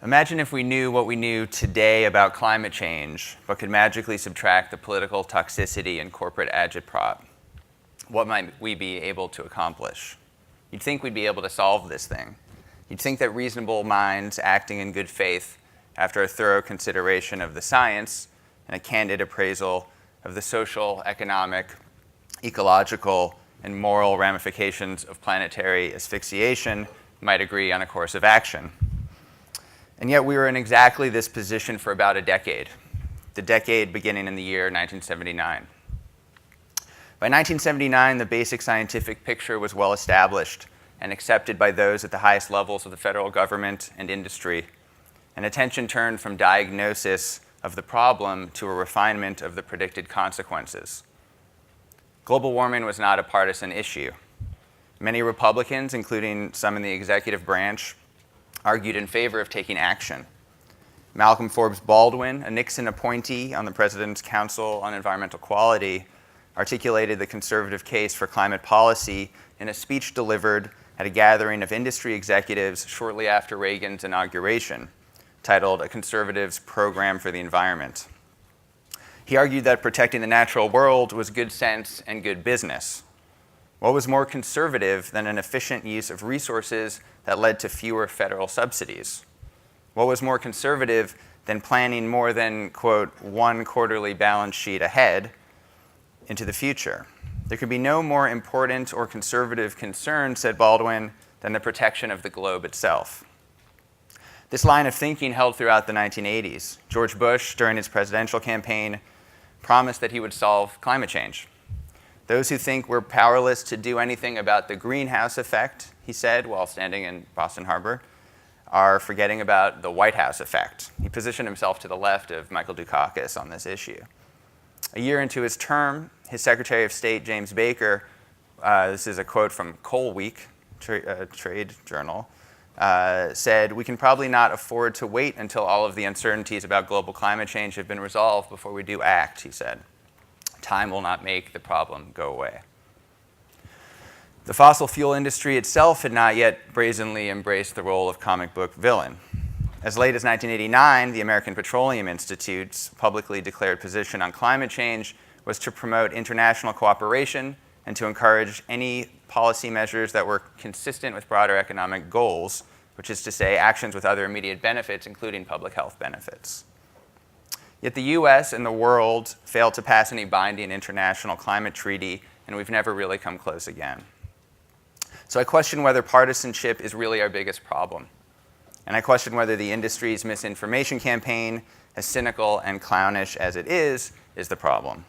Imagine if we knew what we knew today about climate change, but could magically subtract the political toxicity and corporate agitprop. What might we be able to accomplish? You'd think we'd be able to solve this thing. You'd think that reasonable minds acting in good faith after a thorough consideration of the science and a candid appraisal of the social, economic, ecological, and moral ramifications of planetary asphyxiation might agree on a course of action. And yet we were in exactly this position for about a decade, the decade beginning in the year 1979. By 1979, the basic scientific picture was well established and accepted by those at the highest levels of the federal government and industry, and attention turned from diagnosis of the problem to a refinement of the predicted consequences. Global warming was not a partisan issue. Many Republicans, including some in the executive branch, argued in favor of taking action. Malcolm Forbes Baldwin, a Nixon appointee on the President's Council on Environmental Quality, articulated the conservative case for climate policy in a speech delivered at a gathering of industry executives shortly after Reagan's inauguration, titled A Conservative's Program for the Environment. He argued that protecting the natural world was good sense and good business. What was more conservative than an efficient use of resources that led to fewer federal subsidies? What was more conservative than planning more than, quote, one quarterly balance sheet ahead into the future? There could be no more important or conservative concern, said Baldwin, than the protection of the globe itself. This line of thinking held throughout the 1980s. George Bush, during his presidential campaign, promised that he would solve climate change. Those who think we're powerless to do anything about the greenhouse effect, he said while standing in Boston Harbor, are forgetting about the White House effect. He positioned himself to the left of Michael Dukakis on this issue. A year into his term, his Secretary of State, James Baker, this is a quote from Coal Week, trade journal, said, "We can probably not afford to wait until all of the uncertainties about global climate change have been resolved before we do act," he said. Time will not make the problem go away. The fossil fuel industry itself had not yet brazenly embraced the role of comic book villain. As late as 1989, the American Petroleum Institute's publicly declared position on climate change was to promote international cooperation and to encourage any policy measures that were consistent with broader economic goals, which is to say actions with other immediate benefits, including public health benefits. Yet the US and the world failed to pass any binding international climate treaty, and we've never really come close again. So I question whether partisanship is really our biggest problem. And I question whether the industry's misinformation campaign, as cynical and clownish as it is the problem.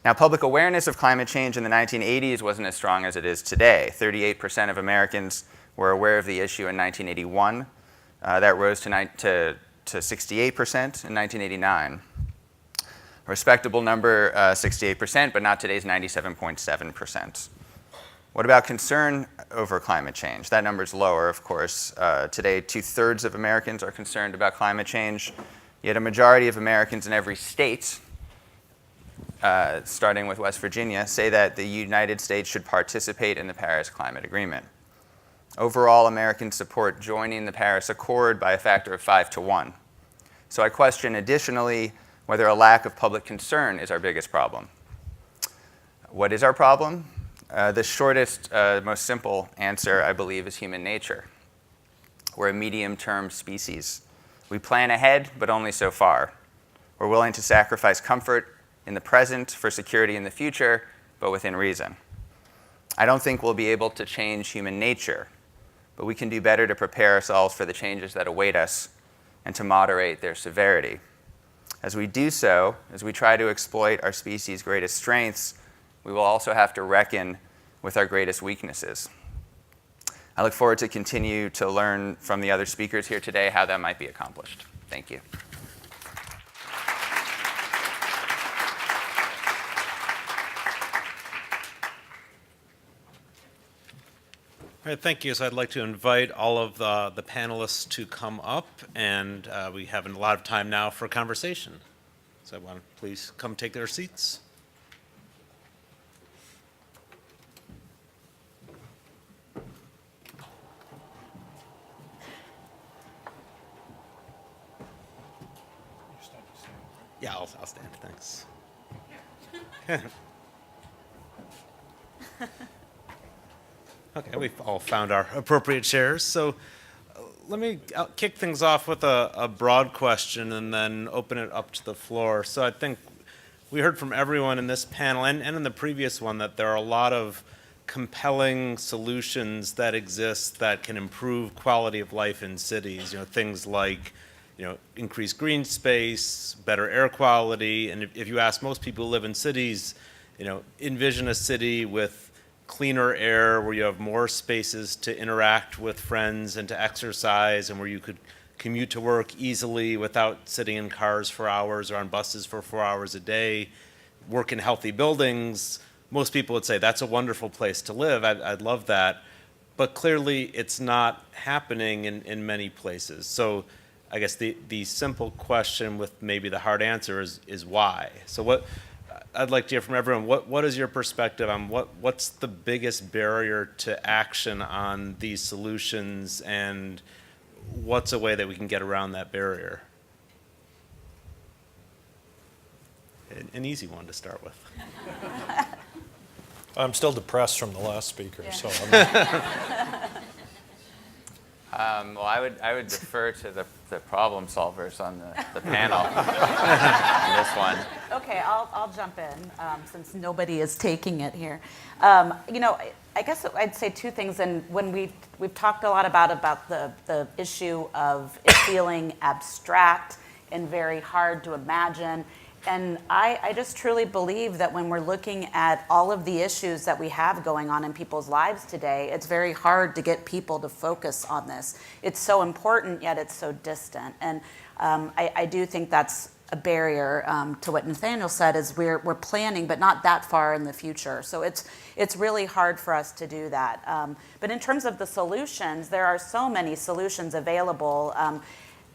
Now, public awareness of climate change in the 1980s wasn't as strong as it is today. 38% of Americans were aware of the issue in 1981. That rose to 68% in 1989. A respectable number, 68%, but not today's 97.7%. What about concern over climate change? That number's lower, of course. Today, 2/3 of Americans are concerned about climate change, yet a majority of Americans in every state, starting with West Virginia, say that the United States should participate in the Paris Climate Agreement. Overall, Americans support joining the Paris Accord by a factor of 5-1. So I question additionally whether a lack of public concern is our biggest problem. What is our problem? The shortest, most simple answer, I believe, is human nature. We're a medium-term species. We plan ahead, but only so far. We're willing to sacrifice comfort in the present for security in the future, but within reason. I don't think we'll be able to change human nature, but we can do better to prepare ourselves for the changes that await us and to moderate their severity. As we do so, as we try to exploit our species' greatest strengths, we will also have to reckon with our greatest weaknesses. I look forward to continue to learn from the other speakers here today how that might be accomplished. Thank you. All right, thank you. So I'd like to invite all of the panelists to come up, and we have a lot of time now for conversation. So I want to please come take their seats. Yeah, I'll stand, thanks. Okay, we've all found our appropriate chairs. So I'll kick things off with a broad question and then open it up to the floor. So I think we heard from everyone in this panel and in the previous one that there are a lot of compelling solutions that exist that can improve quality of life in cities. Things like increased green space, better air quality. And if you ask most people who live in cities, envision a city with cleaner air, where you have more spaces to interact with friends and to exercise, and where you could commute to work easily without sitting in cars for hours or on buses for 4 hours a day, work in healthy buildings. Most people would say that's a wonderful place to live. I'd love that. But clearly it's not happening in many places. So I guess the simple question with maybe the hard answer is why? So I'd like to hear from everyone. What is your perspective on what's the biggest barrier to action on these solutions, and what's a way that we can get around that barrier? An easy one to start with. I'm still depressed from the last speaker, Yeah. so Well, I would defer to the problem solvers on the panel on this one. Okay, I'll jump in since nobody is taking it here. I guess I'd say two things. And when we've talked a lot about the issue of it feeling abstract and very hard to imagine. And I just truly believe that when we're looking at all of the issues that we have going on in people's lives today, it's very hard to get people to focus on this. It's so important, yet it's so distant. And I do think that's a barrier to what Nathaniel said, is we're planning, but not that far in the future. So it's really hard for us to do that. But in terms of the solutions, there are so many solutions available.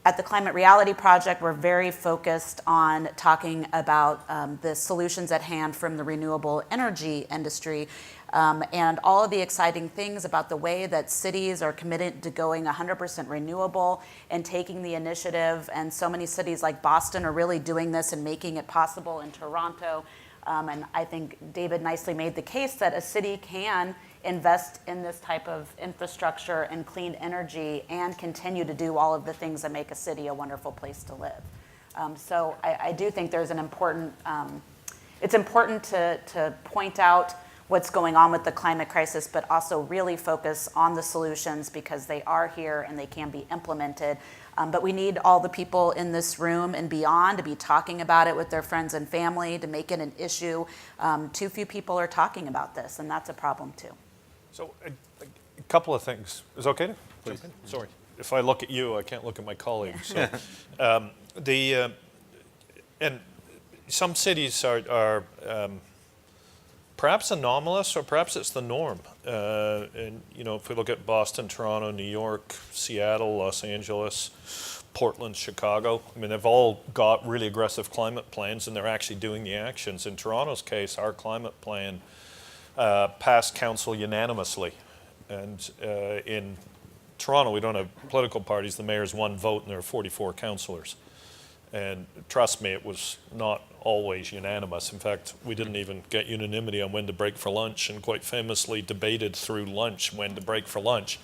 At the Climate Reality Project, we're very focused on talking about the solutions at hand from the renewable energy industry and all of the exciting things about the way that cities are committed to going 100% renewable and taking the initiative. And so many cities like Boston are really doing this and making it possible in Toronto. And I think David nicely made the case that a city can invest in this type of infrastructure and clean energy and continue to do all of the things that make a city a wonderful place to live. So I do think there's an important, it's important to point out what's going on with the climate crisis, but also really focus on the solutions because they are here and they can be implemented. But we need all the people in this room and beyond to be talking about it with their friends and family, to make it an issue. Too few people are talking about this, and that's a problem too. So a couple of things. Is it okay to jump in? Sorry. If I look at you, I can't look at my colleagues. So, and some cities are perhaps anomalous, or perhaps it's the norm. And if we look at Boston, Toronto, New York, Seattle, Los Angeles, Portland, Chicago, I mean, they've all got really aggressive climate plans, and they're actually doing the actions. In Toronto's case, our climate plan passed council unanimously. And in Toronto, we don't have political parties. The mayor's one vote, and there are 44 councillors. And trust me, it was not always unanimous. In fact, we didn't even get unanimity on when to break for lunch, and quite famously debated through lunch when to break for lunch.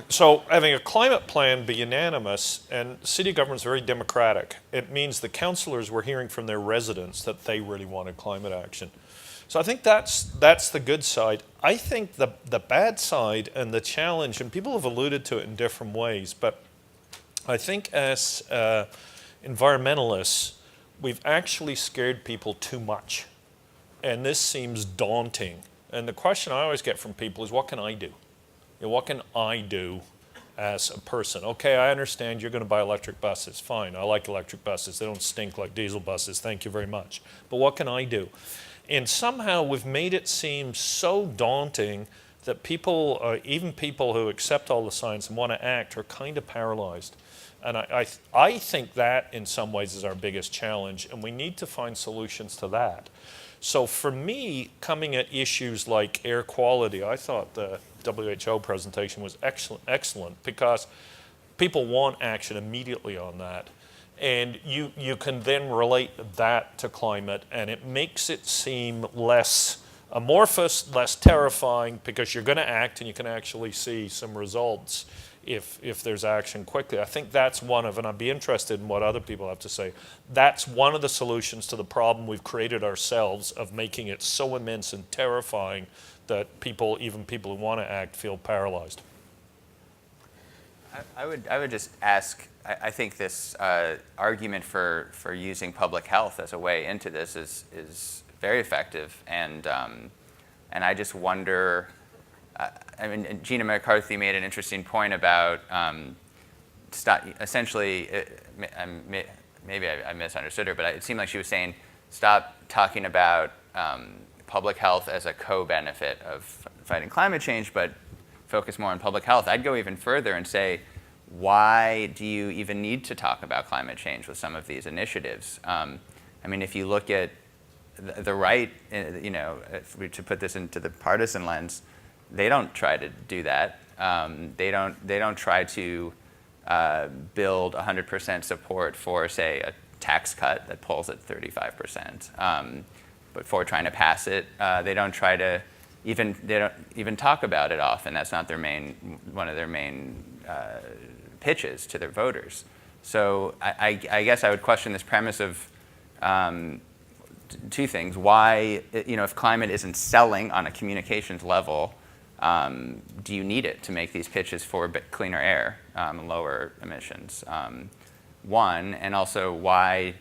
So having a climate plan be unanimous, and city government's very democratic, it means the councillors were hearing from their residents that they really wanted climate action. So I think that's the good side. I think the bad side and the challenge, and people have alluded to it in different ways, but I think as environmentalists, we've actually scared people too much. And this seems daunting. And the question I always get from people is, what can I do? What can I do as a person? Okay, I understand you're going to buy electric buses. Fine, I like electric buses. They don't stink like diesel buses. Thank you very much. But what can I do? And somehow we've made it seem so daunting that people, even people who accept all the science and want to act, are kind of paralyzed. And I think that in some ways is our biggest challenge, and we need to find solutions to that. So for me, coming at issues like air quality, I thought the WHO presentation was excellent because people want action immediately on that. And you can then relate that to climate, and it makes it seem less amorphous, less terrifying, because you're going to act and you can actually see some results if there's action quickly. I think that's one of, and I'd be interested in what other people have to say, that's one of the solutions to the problem we've created ourselves of making it so immense and terrifying that people, even people who want to act, feel paralyzed. I would just ask, I think this argument for using public health as a way into this is very effective, and I just wonder, I mean, Gina McCarthy made an interesting point about essentially, maybe I misunderstood her, but it seemed like she was saying, stop talking about public health as a co-benefit of fighting climate change, but focus more on public health. I'd go even further and say, why do you even need to talk about climate change with some of these initiatives? I mean, if you look at the right, to put this into the partisan lens, they don't try to do that. They don't try to build 100% support for, say, a tax cut that pulls at 35%. But for trying to pass it, they don't even talk about it often. That's not one of their main pitches to their voters. So I guess I would question this premise of two things. Why, if climate isn't selling on a communications level, do you need it to make these pitches for cleaner air, lower emissions? One, and also why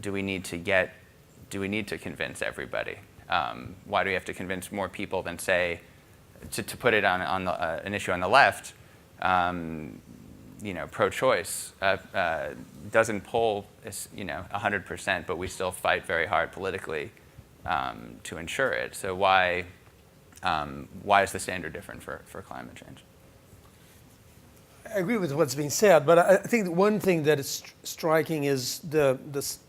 do we need to convince everybody? Why do we have to convince more people than, say, to put it on an issue on the left, pro-choice doesn't pull 100%, but we still fight very hard politically to ensure it. So why is the standard different for climate change? I agree with what's being said, but I think one thing that is striking is the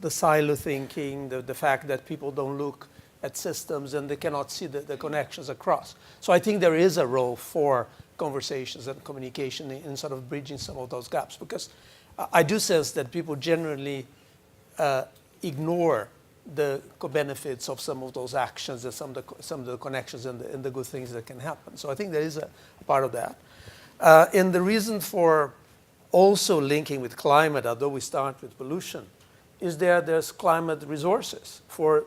silo thinking, the fact that people don't look at systems and they cannot see the connections across. So I think there is a role for conversations and communication in sort of bridging some of those gaps, because I do sense that people generally ignore the benefits of some of those actions and some of the connections and the good things that can happen. So I think there is a part of that. And the reason for also linking with climate, although we start with pollution, is there's climate resources for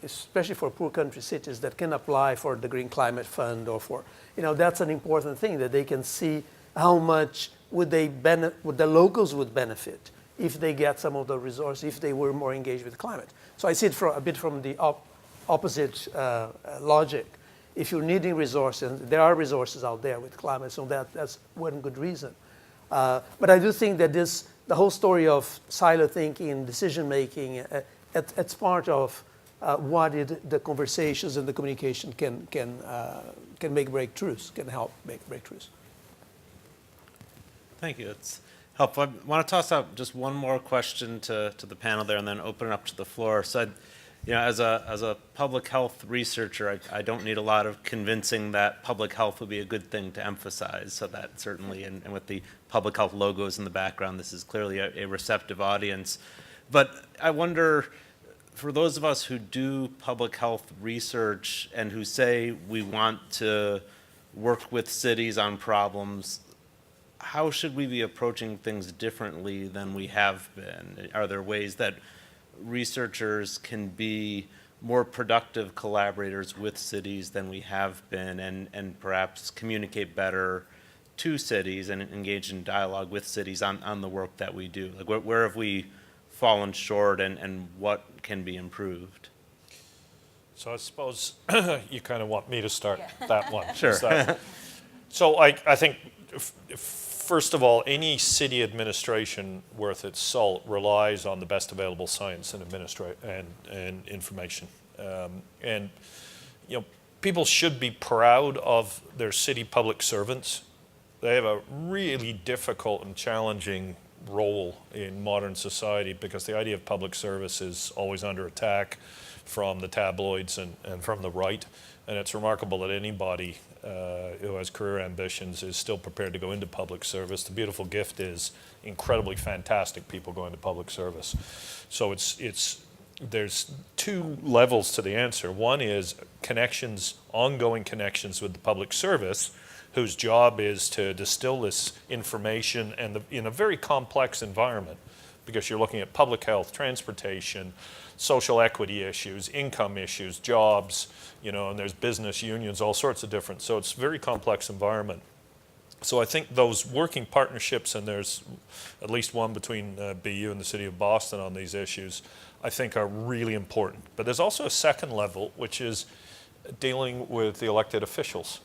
especially for poor country cities that can apply for the Green Climate Fund, or for, that's an important thing, that they can see how much would the locals would benefit if they get some of the resources, if they were more engaged with climate. So I see it a bit from the opposite logic. If you're needing resources, there are resources out there with climate, so that's one good reason. But I do think that the whole story of silo thinking and decision making, it's part of what the conversations and the communication can make breakthroughs, can help make breakthroughs. Thank you. It's helpful. I want to toss out just one more question to the panel there, and then open it up to the floor. So, as a public health researcher, I don't need a lot of convincing that public health would be a good thing to emphasize. So that certainly, and with the public health logos in the background, this is clearly a receptive audience. But I wonder, for those of us who do public health research and who say we want to work with cities on problems, how should we be approaching things differently than we have been? Are there ways that researchers can be more productive collaborators with cities than we have been, and perhaps communicate better to cities and engage in dialogue with cities on the work that we do? Like, where have we fallen short, and what can be improved? So I suppose you kind of want me to start that one. Sure. So I think, first of all, any city administration worth its salt relies on the best available science and information. people should be proud of their city public servants. They have a really difficult and challenging role in modern society because the idea of public service is always under attack from the tabloids and from the right. And it's remarkable that anybody who has career ambitions is still prepared to go into public service. The beautiful gift is incredibly fantastic people go into public service. So there's two levels to the answer. One is connections, ongoing connections with the public service, whose job is to distill this information and in a very complex environment, because you're looking at public health, transportation, social equity issues, income issues, jobs, and there's business unions, all sorts of different. So it's a very complex environment. So I think those working partnerships, and there's at least one between BU and the City of Boston on these issues, I think are really important. But there's also a second level, which is dealing with the elected officials.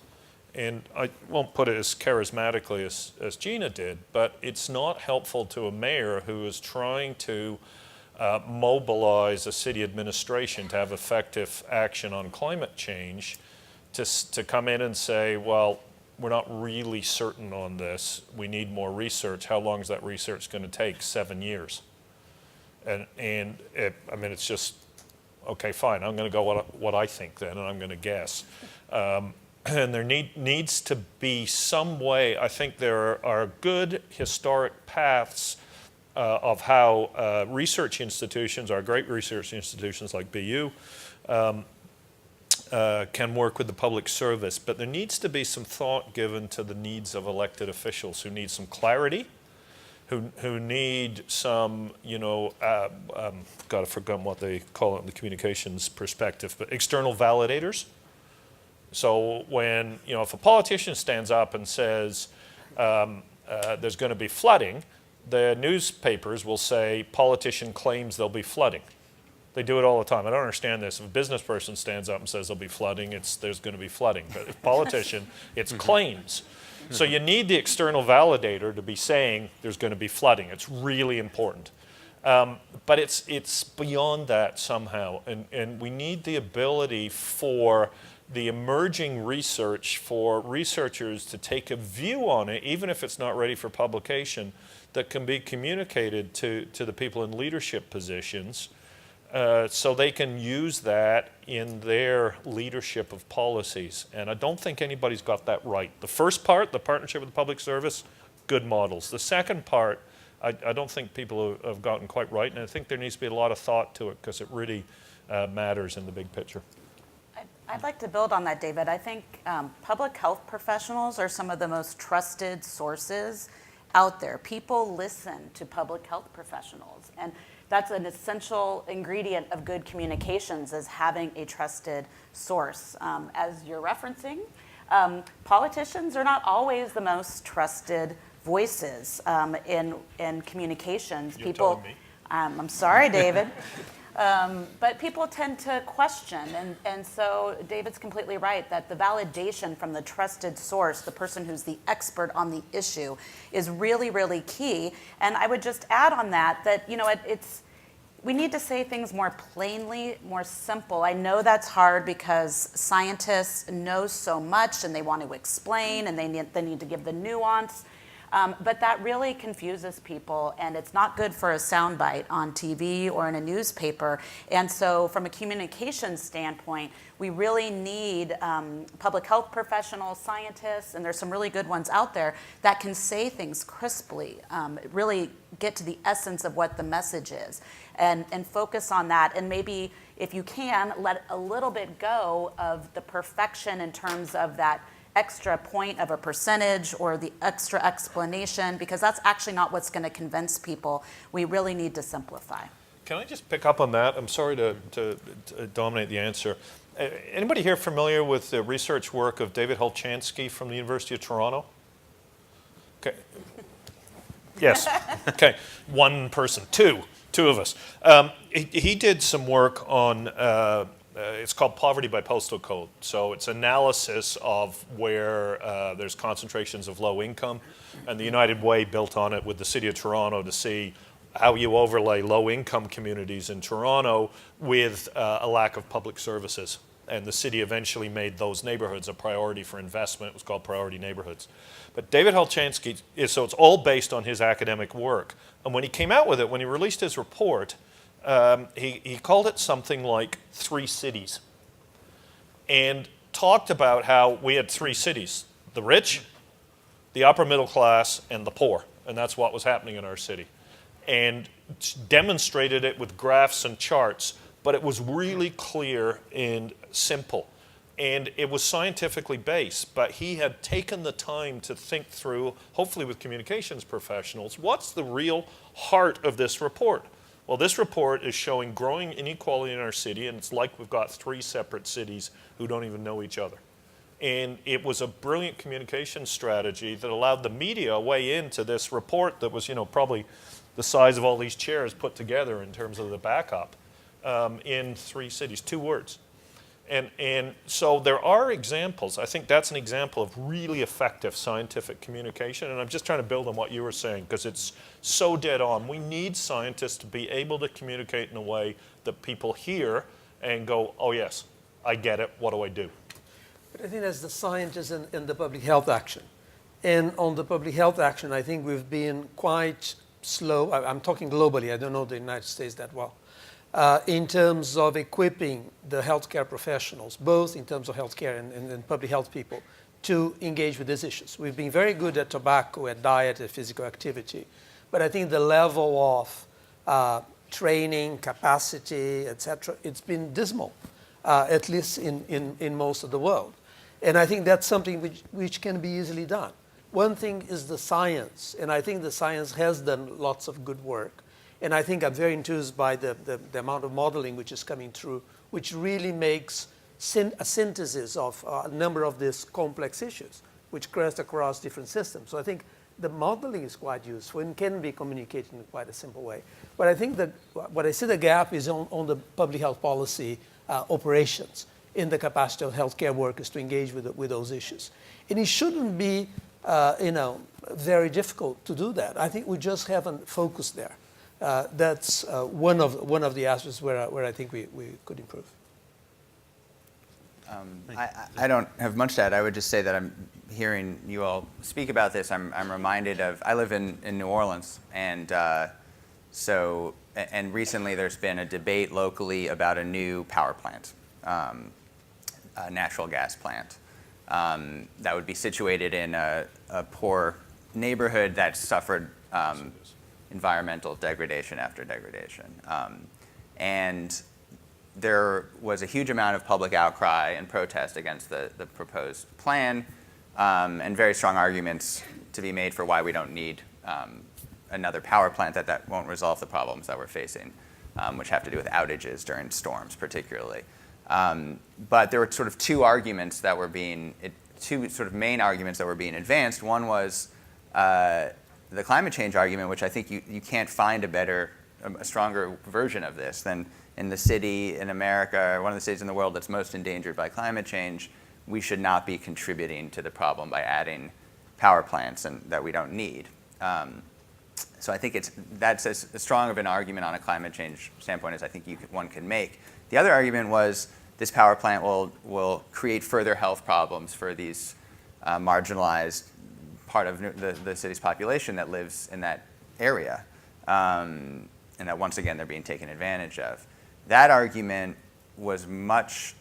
And I won't put it as charismatically as Gina did, but it's not helpful to a mayor who is trying to mobilize a city administration to have effective action on climate change to come in and say, well, we're not really certain on this. We need more research. How long is that research going to take? 7 years. It's just, okay, fine. I'm going to go what I think then, and I'm going to guess. And there needs to be some way. I think there are good historic paths of how research institutions, our great research institutions like BU, can work with the public service. But there needs to be some thought given to the needs of elected officials who need some clarity, who need some, God, I've forgotten what they call it in the communications perspective, but external validators. So when, if a politician stands up and says there's going to be flooding, the newspapers will say politician claims there'll be flooding. They do it all the time. I don't understand this. If a business person stands up and says there'll be flooding, there's going to be flooding. But if politician, it's claims. So you need the external validator to be saying there's going to be flooding. It's really important. But it's beyond that somehow. And we need the ability for the emerging research for researchers to take a view on it, even if it's not ready for publication, that can be communicated to the people in leadership positions so they can use that in their leadership of policies. And I don't think anybody's got that right. The first part, the partnership with the public service, good models. The second part, I don't think people have gotten quite right, and I think there needs to be a lot of thought to it because it really matters in the big picture. I'd like to build on that, David. I think public health professionals are some of the most trusted sources out there. People listen to public health professionals, and that's an essential ingredient of good communications, is having a trusted source. As you're referencing, politicians are not always the most trusted voices in communications. You're telling me. I'm sorry, David. But people tend to question, and so David's completely right that the validation from the trusted source, the person who's the expert on the issue, is really, really key. And I would just add on that we need to say things more plainly, more simple. I know that's hard because scientists know so much and they want to explain and they need to give the nuance. But that really confuses people, and it's not good for a soundbite on TV or in a newspaper. And so from a communications standpoint, we really need public health professionals, scientists, and there's some really good ones out there that can say things crisply, really get to the essence of what the message is, and focus on that. And maybe, if you can, let a little bit go of the perfection in terms of that extra point of a percentage or the extra explanation, because that's actually not what's going to convince people. We really need to simplify. Can I just pick up on that? I'm sorry to dominate the answer. Anybody here familiar with the research work of David Holchansky from the University of Toronto? Okay. Yes. Okay. One person. Two of us. He did some work on it's called poverty by postal code. So it's analysis of where there's concentrations of low income, and the United Way built on it with the City of Toronto to see how you overlay low income communities in Toronto with a lack of public services. And the city eventually made those neighborhoods a priority for investment. It was called Priority Neighborhoods. But David Helchanski, so it's all based on his academic work. And when he came out with it, when he released his report, he called it something like 3 cities. And talked about how we had 3 cities: the rich, the upper middle class, and the poor. And that's what was happening in our city. And demonstrated it with graphs and charts, but it was really clear and simple. And it was scientifically based, but he had taken the time to think through, hopefully with communications professionals, what's the real heart of this report? Well, this report is showing growing inequality in our city, and it's like we've got 3 separate cities who don't even know each other. And it was a brilliant communication strategy that allowed the media weigh into this report that was, probably the size of all these chairs put together in terms of the backup in 3 cities, 2 words. And so there are examples. I think that's an example of really effective scientific communication. And I'm just trying to build on what you were saying because it's so dead on. We need scientists to be able to communicate in a way that people hear and go, oh yes, I get it, what do I do? But I think that's the scientists and the public health action. And on the public health action, I think we've been quite slow. I'm talking globally, I don't know the United States that well. In terms of equipping the healthcare professionals, both in terms of healthcare and public health people, to engage with these issues. We've been very good at tobacco, at diet, at physical activity, but I think the level of training, capacity, etc., it's been dismal, at least in most of the world. And I think that's something which can be easily done. One thing is the science, and I think the science has done lots of good work. And I think I'm very enthused by the amount of modeling which is coming through, which really makes a synthesis of a number of these complex issues, which crest across different systems. So I think the modeling is quite useful and can be communicated in quite a simple way. But I think that what I see the gap is on the public health policy operations in the capacity of healthcare workers to engage with those issues. And it shouldn't be very difficult to do that. I think we just haven't focused there. That's one of the aspects where I think we could improve. I don't have much to add. I would just say that I'm hearing you all speak about this. I'm reminded of, I live in New Orleans, and and recently there's been a debate locally about a new power plant, a natural gas plant, that would be situated in a poor neighborhood that suffered environmental degradation after degradation. And there was a huge amount of public outcry and protest against the proposed plan, and very strong arguments to be made for why we don't need another power plant, that won't resolve the problems that we're facing, which have to do with outages during storms particularly. But there were sort of two arguments that were two sort of main arguments that were being advanced. One was the climate change argument, which I think you can't find a stronger version of this than in the city in America, one of the cities in the world that's most endangered by climate change. We should not be contributing to the problem by adding power plants that we don't need. So I think that's as strong of an argument on a climate change standpoint as I think one can make. The other argument was this power plant will create further health problems for these marginalized part of the city's population that lives in that area, and that once again they're being taken advantage of. That argument was much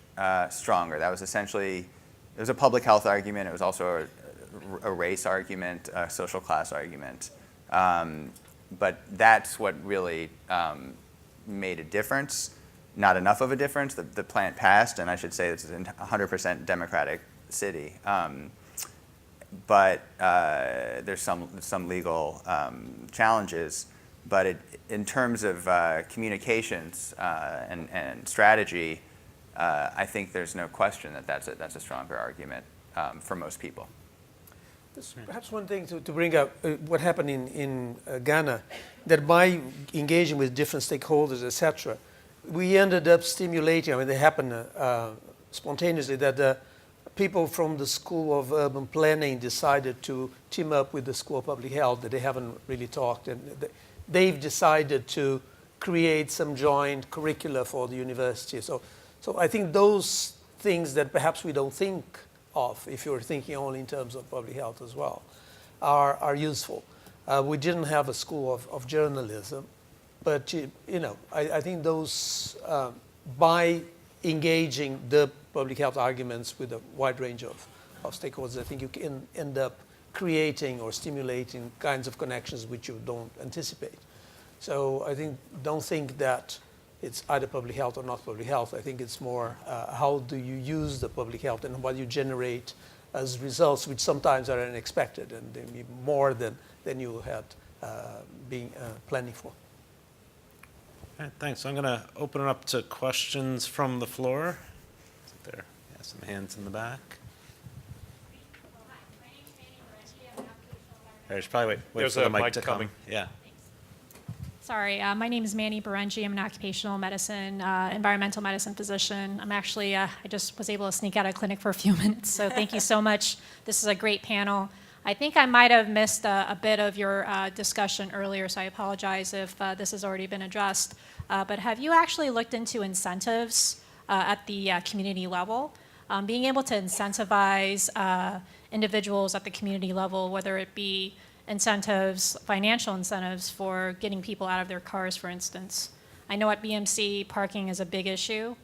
stronger. That was essentially, it was a public health argument. It was also a race argument, a social class argument. But that's what really made a difference. Not enough of a difference. The plant passed, and I should say it's a 100% Democratic city. But there's some legal challenges. But in terms of communications and strategy, I think there's no question that that's a stronger argument for most people. Perhaps one thing to bring up what happened in Ghana, that by engaging with different stakeholders, etc., we ended up stimulating, I mean, they happened spontaneously, that people from the School of Urban Planning decided to team up with the School of Public Health, that they haven't really talked, and they've decided to create some joint curricula for the university. So I think those things that perhaps we don't think of, if you're thinking only in terms of public health as well, are useful. We didn't have a school of journalism, but I think those, by engaging the public health arguments with a wide range of stakeholders, I think you can end up creating or stimulating kinds of connections which you don't anticipate. So I don't think that it's either public health or not public health. I think it's more how do you use the public health and what you generate as results, which sometimes are unexpected and they may be more than you had been planning for. All right, thanks. So I'm going to open it up to questions from the floor. Is it there? Yeah, some hands in the back. I should probably wait There's for the a mic mic to coming. come. Yeah. Sorry, my name is Manny Berengi. I'm an occupational medicine, environmental medicine physician. I'm actually, I just was able to sneak out of clinic for a few minutes, so thank you so much. This is a great panel. I think I might have missed a bit of your discussion earlier, so I apologize if this has already been addressed. But have you actually looked into incentives at the community level? Being able to incentivize individuals at the community level, whether it be incentives, financial incentives for getting people out of their cars, for instance. I know at BMC parking is a big issue,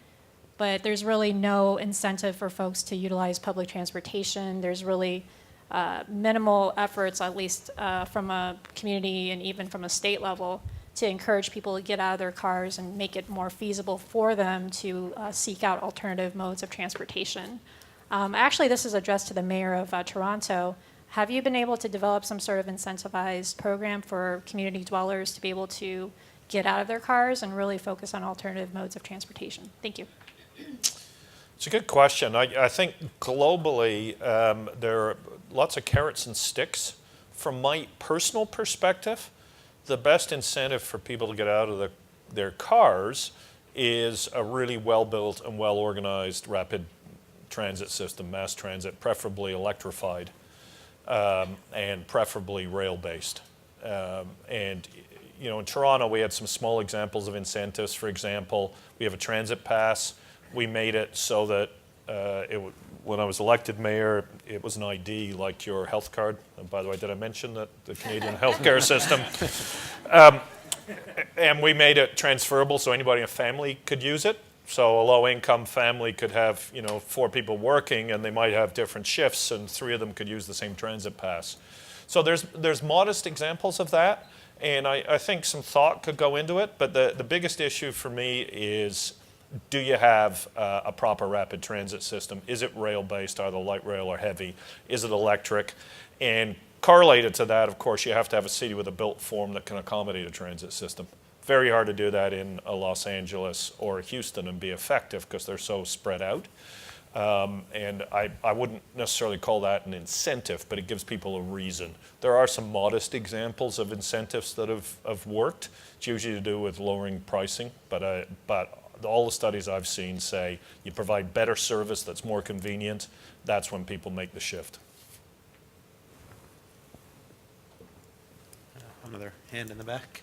but there's really no incentive for folks to utilize public transportation. There's really minimal efforts, at least from a community and even from a state level, to encourage people to get out of their cars and make it more feasible for them to seek out alternative modes of transportation. Actually, this is addressed to the mayor of Toronto. Have you been able to develop some sort of incentivized program for community dwellers to be able to get out of their cars and really focus on alternative modes of transportation? Thank you. It's a good question. I think globally there are lots of carrots and sticks. From my personal perspective, the best incentive for people to get out of their cars is a really well-built and well-organized rapid transit system, mass transit, preferably electrified. And preferably rail-based. And in Toronto, we had some small examples of incentives. For example, we have a transit pass. We made it so that when I was elected mayor, it was an ID like your health card. And by the way, did I mention that the Canadian healthcare system? And we made it transferable so anybody in a family could use it. So a low-income family could have, 4 people working, and they might have different shifts, and 3 of them could use the same transit pass. So there's modest examples of that, and I think some thought could go into it. But the biggest issue for me is, do you have a proper rapid transit system? Is it rail-based, either light rail or heavy? Is it electric? And correlated to that, of course, you have to have a city with a built form that can accommodate a transit system. Very hard to do that in Los Angeles or Houston and be effective because they're so spread out. And I wouldn't necessarily call that an incentive, but it gives people a reason. There are some modest examples of incentives that have worked. It's usually to do with lowering pricing, but all the studies I've seen say you provide better service that's more convenient. That's when people make the shift. Another hand in the back.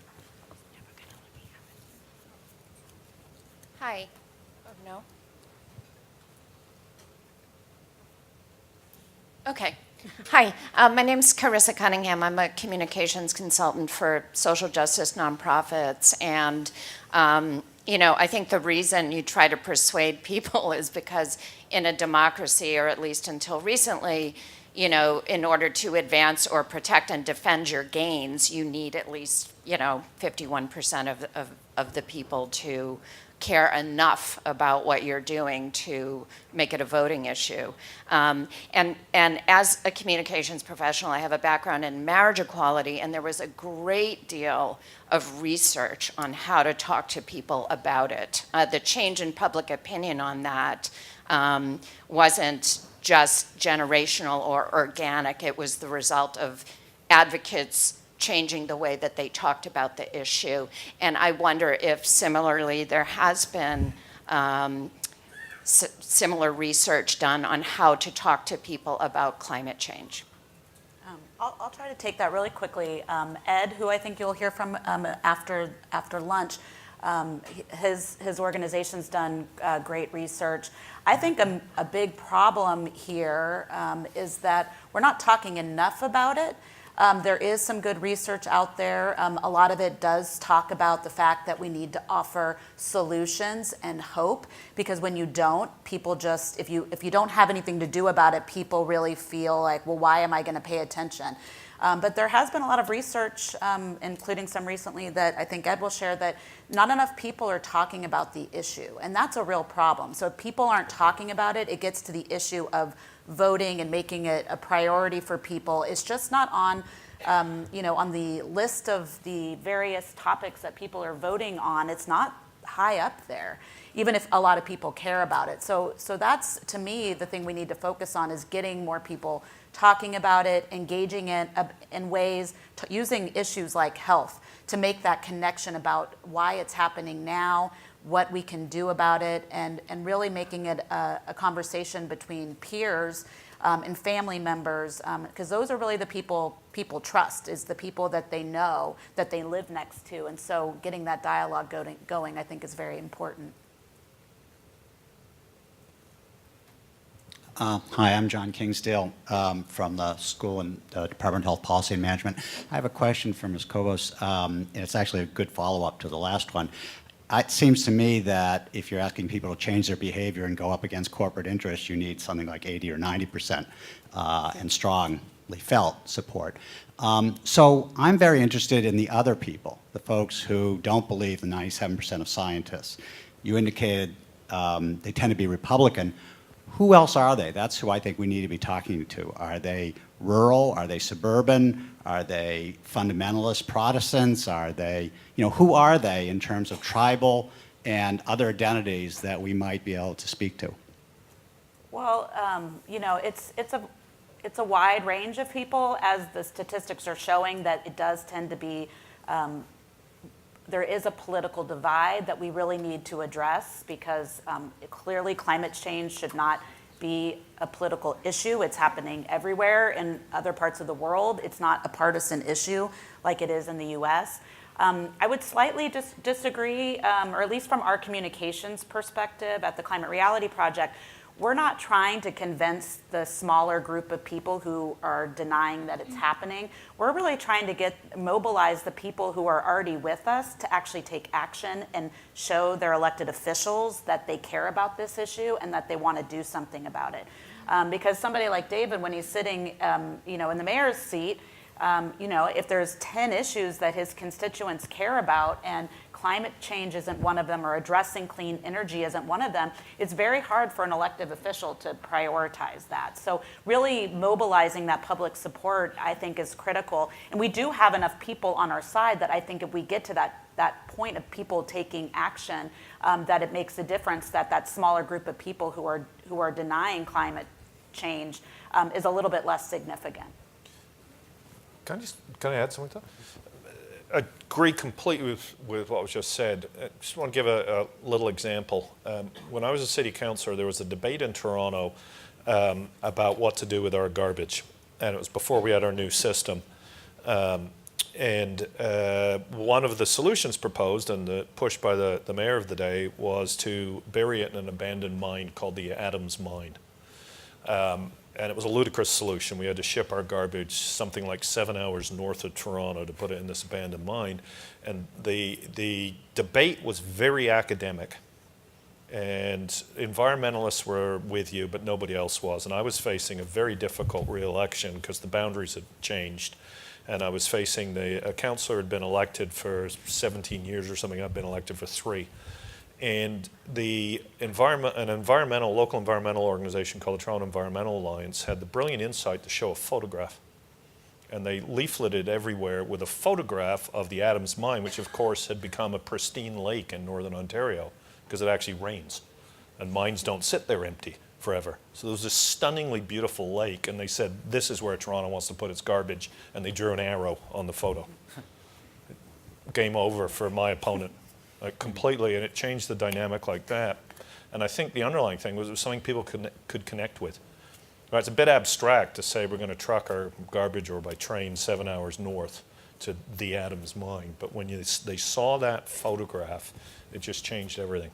Hi. Oh, no? Okay. Hi. My name's Carissa Cunningham. I'm a communications consultant for social justice nonprofits. And, I think the reason you try to persuade people is because in a democracy, or at least until recently, in order to advance or protect and defend your gains, you need at least, 51% of the people to care enough about what you're doing to make it a voting issue. And as a communications professional, I have a background in marriage equality, and there was a great deal of research on how to talk to people about it. The change in public opinion on that wasn't just generational or organic. It was the result of advocates changing the way that they talked about the issue. And I wonder if similarly there has been similar research done on how to talk to people about climate change. I'll try to take that really quickly. Ed, who I think you'll hear from after lunch, His organization's done great research. I think a big problem here is that we're not talking enough about it. There is some good research out there. A lot of it does talk about the fact that we need to offer solutions and hope, because when you don't, people just, if you don't have anything to do about it, people really feel like, well, why am I going to pay attention? But there has been a lot of research, including some recently that I think Ed will share, that not enough people are talking about the issue, and that's a real problem. So if people aren't talking about it, it gets to the issue of voting and making it a priority for people. It's just not on, on the list of the various topics that people are voting on. It's not high up there, even if a lot of people care about it. So that's, to me, the thing we need to focus on is getting more people talking about it, engaging in ways, using issues like health to make that connection about why it's happening now, what we can do about it, and really making it a conversation between peers and family members, because those are really the people trust, is the people that they know, that they live next to. And so getting that dialogue going, I think, is very important. Hi, I'm John Kingsdale from the School and Department of Health Policy and Management. I have a question for Ms. Cobos, and it's actually a good follow-up to the last one. It seems to me that if you're asking people to change their behavior and go up against corporate interests, you need something like 80 or 90% and strongly felt support. So I'm very interested in the other people, the folks who don't believe the 97% of scientists. You indicated they tend to be Republican. Who else are they? That's who I think we need to be talking to. Are they rural? Are they suburban? Are they fundamentalist Protestants? Are they, who are they in terms of tribal and other identities that we might be able to speak to? Well, it's a wide range of people, as the statistics are showing, that it does tend to be, there is a political divide that we really need to address, because clearly climate change should not be a political issue. It's happening everywhere in other parts of the world. It's not a partisan issue like it is in the US. I would slightly disagree, or at least from our communications perspective at the Climate Reality Project, we're not trying to convince the smaller group of people who are denying that it's happening. We're really trying to mobilize the people who are already with us to actually take action and show their elected officials that they care about this issue and that they want to do something about it. Because somebody like David, when he's sitting, in the mayor's seat, if there's 10 issues that his constituents care about and climate change isn't one of them, or addressing clean energy isn't one of them, it's very hard for an elected official to prioritize that. So really mobilizing that public support, I think, is critical. And we do have enough people on our side that I think if we get to that point of people taking action, that it makes a difference, that smaller group of people who are denying climate change is a little bit less significant. Can I add something to that? I agree completely with what was just said. I just want to give a little example. When I was a city councillor, there was a debate in Toronto about what to do with our garbage. And it was before we had our new system. And one of the solutions proposed and pushed by the mayor of the day was to bury it in an abandoned mine called the Adams Mine. And it was a ludicrous solution. We had to ship our garbage something like 7 hours north of Toronto to put it in this abandoned mine. And the debate was very academic. And environmentalists were with you, but nobody else was. And I was facing a very difficult re-election because the boundaries had changed. And I was facing a councillor who had been elected for 17 years or something. I've been elected for 3. And an local environmental organization called the Toronto Environmental Alliance had the brilliant insight to show a photograph. And they leafleted everywhere with a photograph of the Adams Mine, which of course had become a pristine lake in northern Ontario because it actually rains. And mines don't sit there empty forever. So there was this stunningly beautiful lake, and they said, this is where Toronto wants to put its garbage. And they drew an arrow on the photo. Game over for my opponent. Completely, and it changed the dynamic like that. And I think the underlying thing was it was something people could connect with. Right, it's a bit abstract to say we're going to truck our garbage or by train 7 hours north to the Adams mind. But when they saw that photograph, it just changed everything.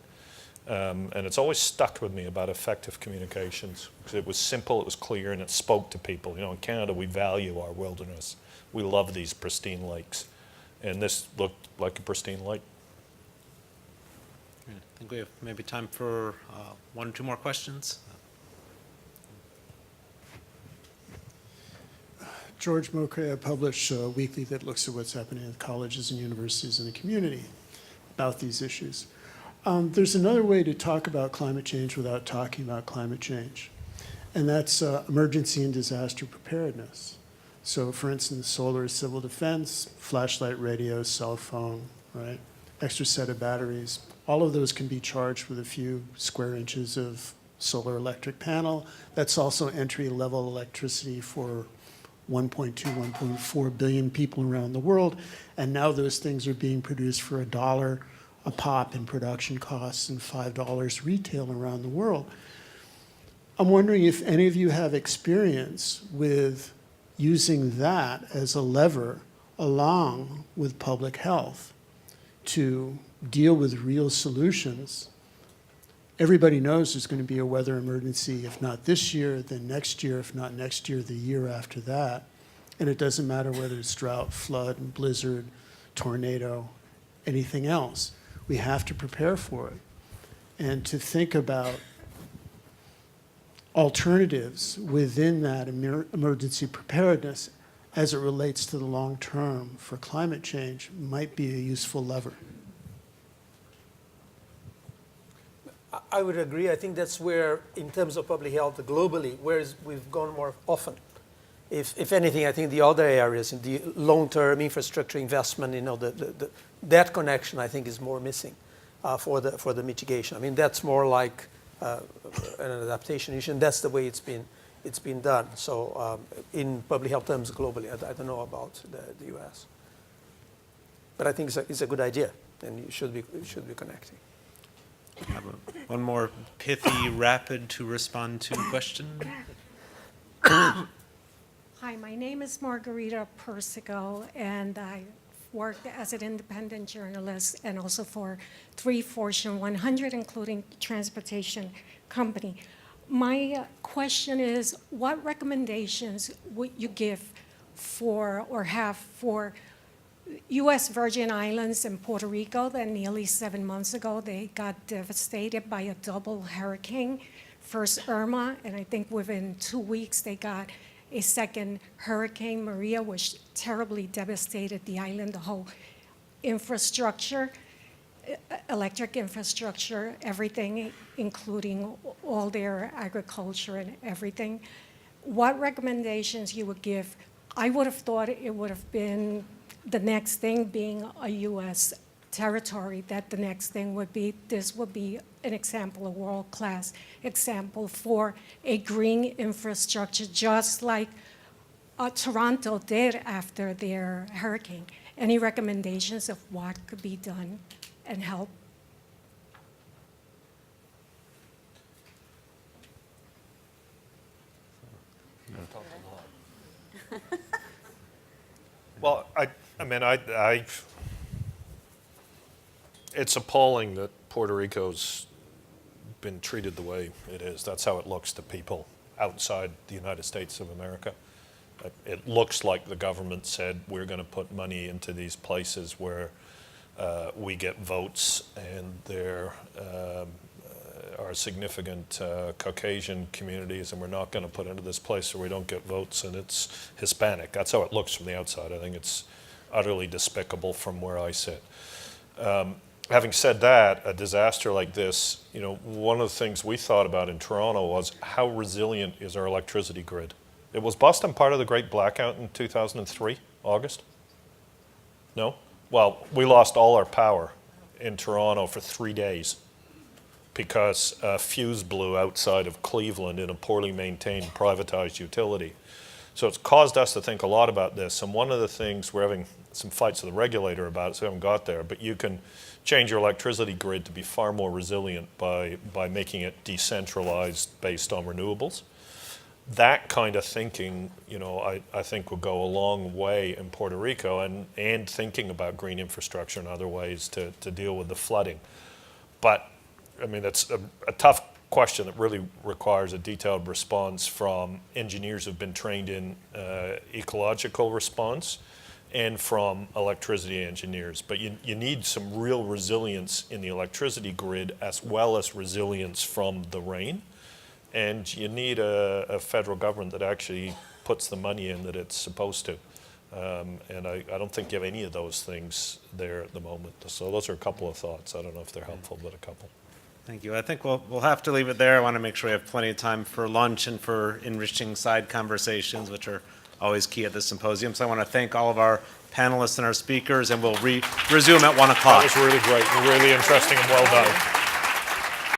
And it's always stuck with me about effective communications, because it was simple, it was clear, and it spoke to people. You know, in Canada, we value our wilderness. We love these pristine lakes. And this looked like a pristine lake. I think we have maybe time for one or two more questions. George Mokre, I publish a weekly that looks at what's happening at colleges and universities in the community about these issues. There's another way to talk about climate change without talking about climate change, and that's emergency and disaster preparedness. So for instance, solar, civil defense, flashlight, radio, cell phone, right? Extra set of batteries. All of those can be charged with a few square inches of solar electric panel. That's also entry-level electricity for 1.2, 1.4 billion people around the world. And now those things are being produced for $1 a pop in production costs and $5 retail around the world. I'm wondering if any of you have experience with using that as a lever along with public health to deal with real solutions. Everybody knows there's going to be a weather emergency, if not this year, then next year, if not next year, the year after that. And it doesn't matter whether it's drought, flood, blizzard, tornado, anything else. We have to prepare for it. And to think about alternatives within that emergency preparedness as it relates to the long term for climate change might be a useful lever. I would agree. I think that's where, in terms of public health globally, whereas we've gone more often. If anything, I think the other areas, in the long-term infrastructure investment, you know, that connection, I think, is more missing for the mitigation. I mean, that's more like an adaptation issue, and that's the way it's been done. So in public health terms globally, I don't know about the U.S. But I think it's a good idea, and you should be connecting. Have one more pithy, rapid to respond to question. Hi, my name is Margarita Persico, and I worked as an independent journalist and also for 3 Fortune 100, including transportation company. My question is, what recommendations would you give for or have for U.S. Virgin Islands and Puerto Rico that nearly 7 months ago, they got devastated by a double hurricane, first Irma, and I think within 2 weeks they got a second Hurricane Maria, which terribly devastated the island, the whole infrastructure, electric infrastructure, everything, including all their agriculture and everything. What recommendations you would give? I would have thought it would have been the next thing being a U.S. territory, that the next thing would be, this would be an example, a world-class example for a green infrastructure, just like Toronto did after their hurricane. Any recommendations of what could be done and help? Well, I mean, it's appalling that Puerto Rico's been treated the way it is. That's how it looks to people outside the United States of America. It looks like the government said, we're going to put money into these places where we get votes, and there are significant Caucasian communities, and we're not going to put into this place where we don't get votes, and it's Hispanic. That's how it looks from the outside. I think it's utterly despicable from where I sit. Having said that, a disaster like this, you know, one of the things we thought about in Toronto was how resilient is our electricity grid? Was Boston part of the Great Blackout in 2003, August? No? Well, we lost all our power in Toronto for 3 days because a fuse blew outside of Cleveland in a poorly maintained privatized utility. So it's caused us to think a lot about this. And one of the things, we're having some fights with the regulator about it, so we haven't got there, but you can change your electricity grid to be far more resilient by making it decentralized based on renewables. that kind of thinking, I think will go a long way in Puerto Rico, and thinking about green infrastructure and other ways to deal with the flooding. But, I mean, it's a tough question that really requires a detailed response from engineers who've been trained in ecological response and from electricity engineers. But you need some real resilience in the electricity grid as well as resilience from the rain. And you need a federal government that actually puts the money in that it's supposed to. And I don't think you have any of those things there at the moment. So those are a couple of thoughts. I don't know if they're helpful, but a couple. Thank you. I think we'll have to leave it there. I want to make sure we have plenty of time for lunch and for enriching side conversations, which are always key at this symposium. So I want to thank all of our panelists and our speakers, and we'll resume at 1 o'clock. That was really great and really interesting and well done.